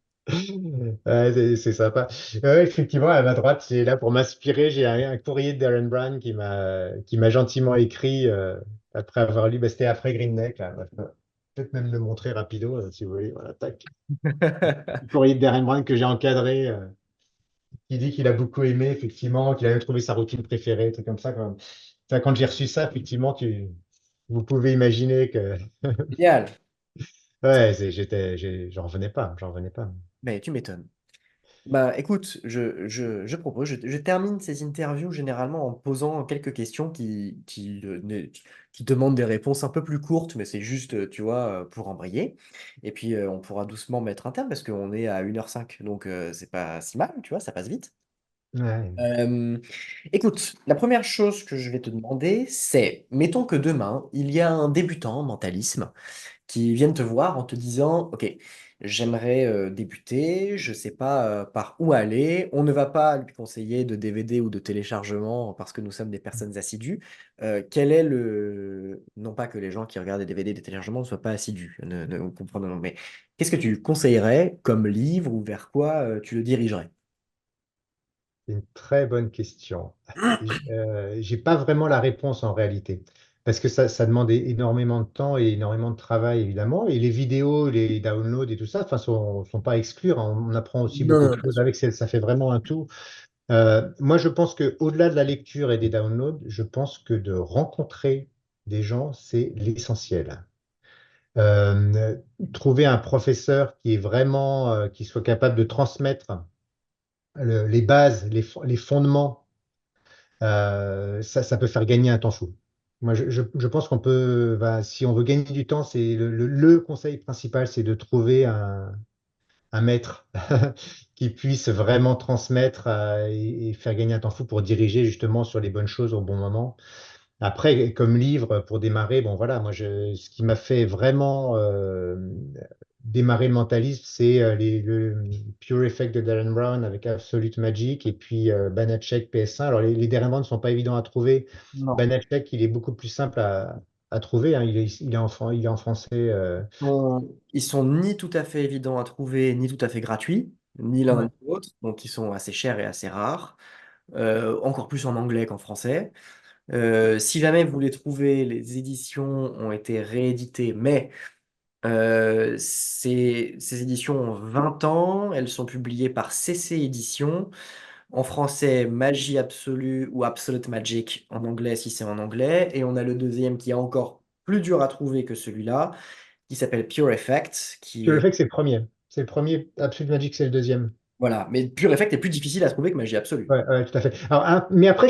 Speaker 2: Ouais, c'est sympa. Ouais, effectivement, à ma droite, c'est là pour m'inspirer. J'ai un courrier de Darren Brown qui m'a gentiment écrit après avoir lu. Bah, c'était après Green Neck. Là. Ouais, je peux peut-être même le montrer rapido si vous voulez. Voilà, tac. Le courrier de Darren Brown que j'ai encadré. Qui dit qu'il a beaucoup aimé, effectivement, qu'il a même trouvé sa routine préférée, truc comme ça. Quand j'ai reçu ça, effectivement, vous pouvez imaginer que.
Speaker 1: Génial.
Speaker 2: Ouais, j'en revenais pas, j'en revenais pas.
Speaker 1: Mais tu m'étonnes. Bah écoute, je propose, je termine ces interviews généralement en posant quelques questions qui demandent des réponses un peu plus courtes, mais c'est juste, tu vois, pour embrayer. Et puis on pourra doucement mettre un terme parce qu'on est à 1h05, donc c'est pas si mal, tu vois, ça passe vite.
Speaker 2: Ouais.
Speaker 1: Euh, Écoute, la première chose que je vais te demander, c'est, mettons que demain, il y a un débutant en mentalisme qui viennent te voir en te disant, OK, j'aimerais débuter, je ne sais pas par où aller. On ne va pas lui conseiller de DVD ou de téléchargement parce que nous sommes des personnes assidues. Quel est le... Non pas que les gens qui regardent des DVD et des téléchargements ne soient pas assidus, comprenons, mais qu'est-ce que tu conseillerais comme livre ou vers quoi tu le dirigerais?
Speaker 2: C'est une très bonne question. J'ai pas vraiment la réponse en réalité, parce que ça demande énormément de temps et énormément de travail, évidemment. Et les vidéos, les downloads et tout ça, enfin, sont pas à exclure, hein. On apprend aussi
Speaker 1: Non,
Speaker 2: beaucoup de
Speaker 1: non, bien
Speaker 2: choses
Speaker 1: sûr.
Speaker 2: avec, ça fait vraiment un tout. Moi, je pense que au-delà de la lecture et des downloads, je pense que de rencontrer des gens, c'est l'essentiel. Euh, Trouver un professeur qui est vraiment, qui soit capable de transmettre les bases, les fondements, ça peut faire gagner un temps fou. Moi, je pense qu'on peut, bah, si on veut gagner du temps, c'est le conseil principal, c'est de trouver un maître qui puisse vraiment transmettre et faire gagner un temps fou pour diriger justement sur les bonnes choses au bon moment. Après, comme livre pour démarrer, bon voilà, ce qui m'a fait vraiment démarrer le mentalisme, c'est le Pure Effect de Darren Brown avec Absolute Magic et puis Banachek PS1. Alors les derniers ne sont pas évidents à trouver.
Speaker 1: Non.
Speaker 2: Banachek, il est beaucoup plus simple à trouver, hein. Il est en français.
Speaker 1: Ils sont ni tout à fait évidents à trouver, ni tout à fait gratuits, ni l'un
Speaker 2: Ouais.
Speaker 1: ni l'autre, donc ils sont assez chers et assez rares, encore plus en anglais qu'en français. Si jamais vous les trouvez, les éditions ont été rééditées, mais ces éditions ont 20 ans, elles sont publiées par CC Éditions, en français Magie Absolue ou Absolute Magic en anglais si c'est en anglais, et on a le deuxième qui est encore plus dur à trouver que celui-là, qui s'appelle Pure Effect, qui
Speaker 2: Pure
Speaker 1: est...
Speaker 2: Effect, c'est le premier. C'est le premier. Absolute Magic, c'est le deuxième.
Speaker 1: Voilà, mais Pure Effect est plus difficile à trouver que Magie Absolue.
Speaker 2: Ouais, ouais, tout à fait. Alors, mais après,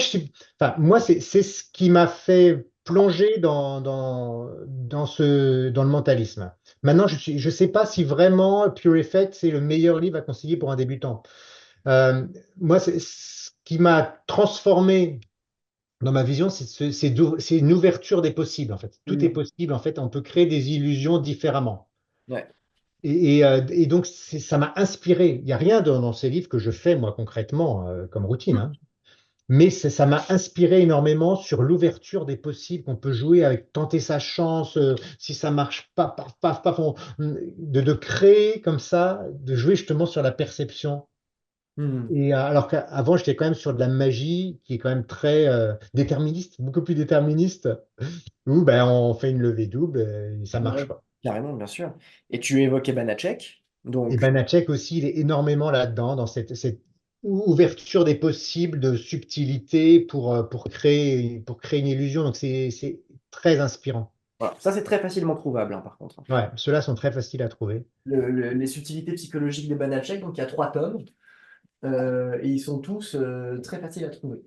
Speaker 2: enfin, moi, c'est ce qui m'a fait plonger dans le mentalisme. Maintenant, je sais pas si vraiment Pure Effect, c'est le meilleur livre à conseiller pour un débutant. Euh, Moi, c'est ce qui m'a transformé dans ma vision, c'est une ouverture des possibles, en fait. Tout est
Speaker 1: Hmm.
Speaker 2: possible, en fait. On peut créer des illusions différemment.
Speaker 1: Ouais.
Speaker 2: Et donc, ça m'a inspiré. Il n'y a rien dans ces livres que je fais, moi, concrètement, comme routine, hein. Mais ça m'a inspiré énormément sur l'ouverture des possibles qu'on peut jouer avec, tenter sa chance, si ça marche pas, paf, paf, paf, de créer comme ça, de jouer justement sur la perception.
Speaker 1: Hmm.
Speaker 2: Et alors qu'avant, j'étais quand même sur de la magie qui est quand même très déterministe, beaucoup plus déterministe, où ben, on fait une levée double et ça marche
Speaker 1: Ouais,
Speaker 2: pas.
Speaker 1: carrément, bien sûr. Et tu évoquais Banachek,
Speaker 2: Et
Speaker 1: donc
Speaker 2: Banachek aussi, il est énormément là-dedans, dans cette ouverture des possibles, de subtilité pour créer une illusion. Donc c'est très inspirant.
Speaker 1: voilà. Ça c'est très facilement trouvable, hein, par contre.
Speaker 2: Ouais, ceux-là sont très faciles à trouver.
Speaker 1: Les subtilités psychologiques des Banachek, donc il y a 3 tomes, et ils sont tous très faciles à trouver.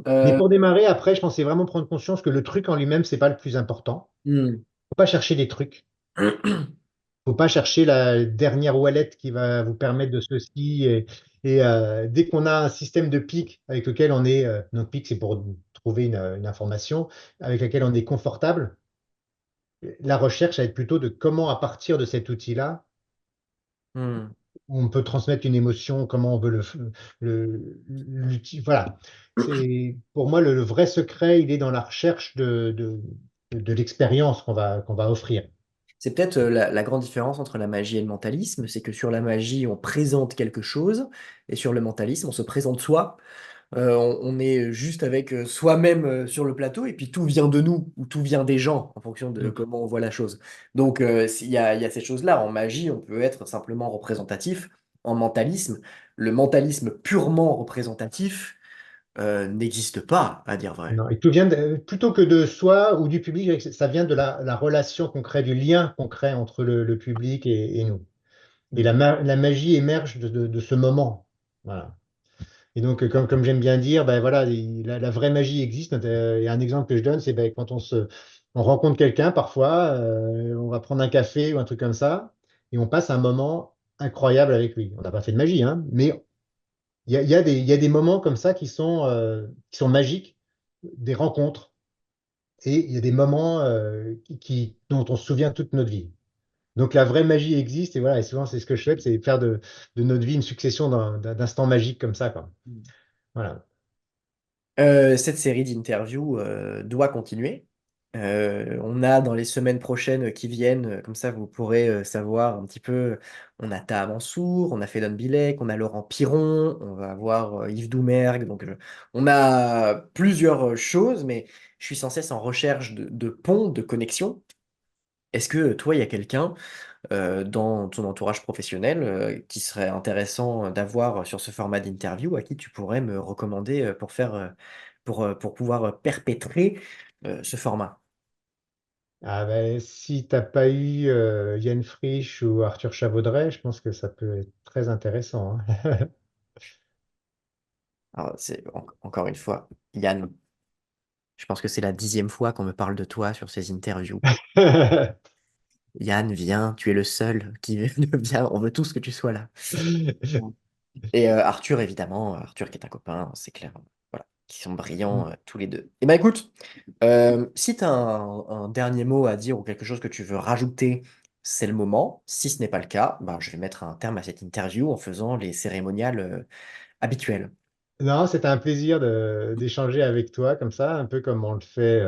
Speaker 2: Mais
Speaker 1: Euh,
Speaker 2: pour démarrer, après, je pensais vraiment prendre conscience que le truc en lui-même, c'est pas le plus important.
Speaker 1: hmm.
Speaker 2: Faut pas chercher des trucs. Faut pas chercher la dernière wallet qui va vous permettre de ceci. Dès qu'on a un système de pic avec lequel on est, donc pic, c'est pour trouver une information, avec laquelle on est confortable. La recherche va être plutôt de comment, à partir de cet outil-là,
Speaker 1: Hmm.
Speaker 2: on peut transmettre une émotion, comment on veut voilà. Pour moi, le vrai secret, il est dans la recherche de l'expérience qu'on va offrir.
Speaker 1: C'est peut-être la grande différence entre la magie et le mentalisme, c'est que sur la magie, on présente quelque chose, et sur le mentalisme, on se présente soi. On est juste avec soi-même sur le plateau, et puis tout vient de nous, ou tout vient des gens, en fonction de
Speaker 2: Mm.
Speaker 1: comment on voit la chose. Donc, il y a ces choses-là. En magie, on peut être simplement représentatif. En mentalisme, le mentalisme purement représentatif n'existe pas, à dire vrai.
Speaker 2: Non, et tout vient plutôt que de soi ou du public, je dirais que ça vient de la relation qu'on crée, du lien qu'on crée entre le public et nous. Et
Speaker 1: Mm.
Speaker 2: la magie émerge de ce moment. Voilà. Et donc, comme j'aime bien dire, ben voilà, la vraie magie existe. Et un exemple que je donne, c'est ben, quand on rencontre quelqu'un, parfois, on va prendre un café ou un truc comme ça, et on passe un moment incroyable avec lui. On n'a pas fait de magie, hein, mais il y a des moments comme ça qui sont magiques, des rencontres, et il y a des moments dont on se souvient toute notre vie. Donc la vraie magie existe, et voilà, et souvent c'est ce que je souhaite, c'est faire de notre vie une succession d'instants magiques comme ça, quoi. Voilà.
Speaker 1: Cette série d'interviews doit continuer. On a dans les semaines prochaines qui viennent, comme ça vous pourrez savoir un petit peu, on a Taha Mansour, on a Fedon Bilek, on a Laurent Piron, on va avoir Yves Doumergue, donc on a plusieurs choses, mais je suis sans cesse en recherche de ponts, de connexions. Est-ce que toi, il y a quelqu'un dans ton entourage professionnel qui serait intéressant d'avoir sur ce format d'interview, à qui tu pourrais me recommander pour pouvoir perpétrer ce format?
Speaker 2: Ah ben, si t'as pas eu Yann Frisch ou Arthur Chavaudret, je pense que ça peut être très intéressant,
Speaker 1: Alors, encore une fois, Yann, je pense que c'est la 10e fois qu'on me parle de toi sur ces interviews.
Speaker 2: hein.
Speaker 1: Yann, viens, tu es le seul qui vient, on veut tous que tu sois là. Et Arthur, évidemment, Arthur qui est un copain, c'est clair. Voilà. qui sont brillants tous les deux. Et ben écoute, si tu as un dernier mot à dire ou quelque chose que tu veux rajouter, c'est le moment. Si ce n'est pas le cas, ben, je vais mettre un terme à cette interview en faisant les cérémoniales habituelles.
Speaker 2: Non, c'était un plaisir d'échanger avec toi comme ça, un peu comme on le fait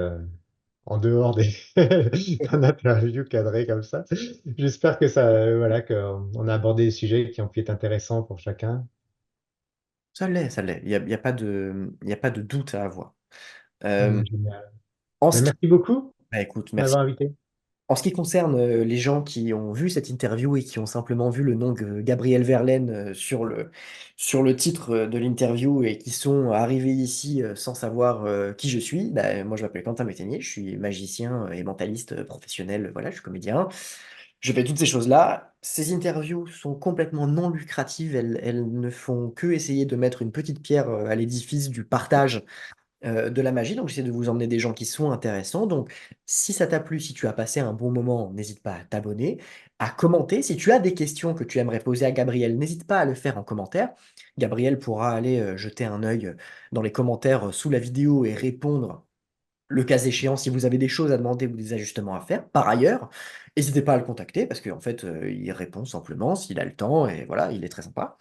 Speaker 2: en dehors des d'un interview cadré comme ça. J'espère que ça, voilà, qu'on a abordé des sujets qui ont pu être intéressants pour chacun.
Speaker 1: Ça l'est, ça l'est. Il y a pas de doute à avoir. Euh,
Speaker 2: Génial.
Speaker 1: en
Speaker 2: Ben,
Speaker 1: ce qui...
Speaker 2: merci beaucoup
Speaker 1: Bah, écoute,
Speaker 2: de m'avoir
Speaker 1: merci.
Speaker 2: invité.
Speaker 1: En ce qui concerne les gens qui ont vu cette interview et qui ont simplement vu le nom de Gabriel Verlaine sur le titre de l'interview et qui sont arrivés ici sans savoir qui je suis, bah, moi je m'appelle Quentin Métainier, je suis magicien et mentaliste professionnel, voilà, je suis comédien. Je fais toutes ces choses-là. Ces interviews sont complètement non lucratives, elles ne font que essayer de mettre une petite pierre à l'édifice du partage de la magie. Donc, j'essaie de vous emmener des gens qui sont intéressants. Donc, si ça t'a plu, si tu as passé un bon moment, n'hésite pas à t'abonner, à commenter. Si tu as des questions que tu aimerais poser à Gabriel, n'hésite pas à le faire en commentaire. Gabriel pourra aller jeter un œil dans les commentaires sous la vidéo et répondre le cas échéant si vous avez des choses à demander ou des ajustements à faire. Par ailleurs, n'hésitez pas à le contacter parce qu'en fait, il répond simplement s'il a le temps et voilà, il est très sympa.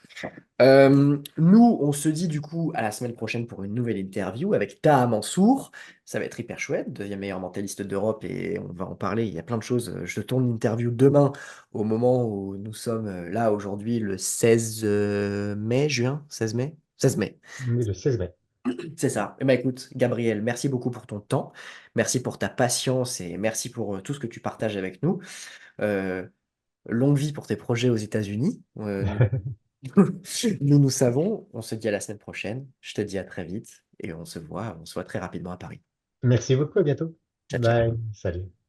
Speaker 1: Nous, on se dit du coup à la semaine prochaine pour une nouvelle interview avec Taha Mansour. Ça va être hyper chouette, deuxième meilleur mentaliste d'Europe et on va en parler. Il y a plein de choses. Je tourne l'interview demain au moment où nous sommes là aujourd'hui le 16 mai, juin, 16 mai? 16 mai,
Speaker 2: Oui, le 16 mai.
Speaker 1: c'est ça. Eh ben, écoute, Gabriel, merci beaucoup pour ton temps, merci pour ta patience et merci pour tout ce que tu partages avec nous. Euh, Longue vie pour tes projets aux États-Unis. Nous savons. On se dit à la semaine prochaine. Je te dis à très vite et on se voit très rapidement à Paris.
Speaker 2: Merci beaucoup, à bientôt.
Speaker 1: Ciao, ciao.
Speaker 2: Bye, salut.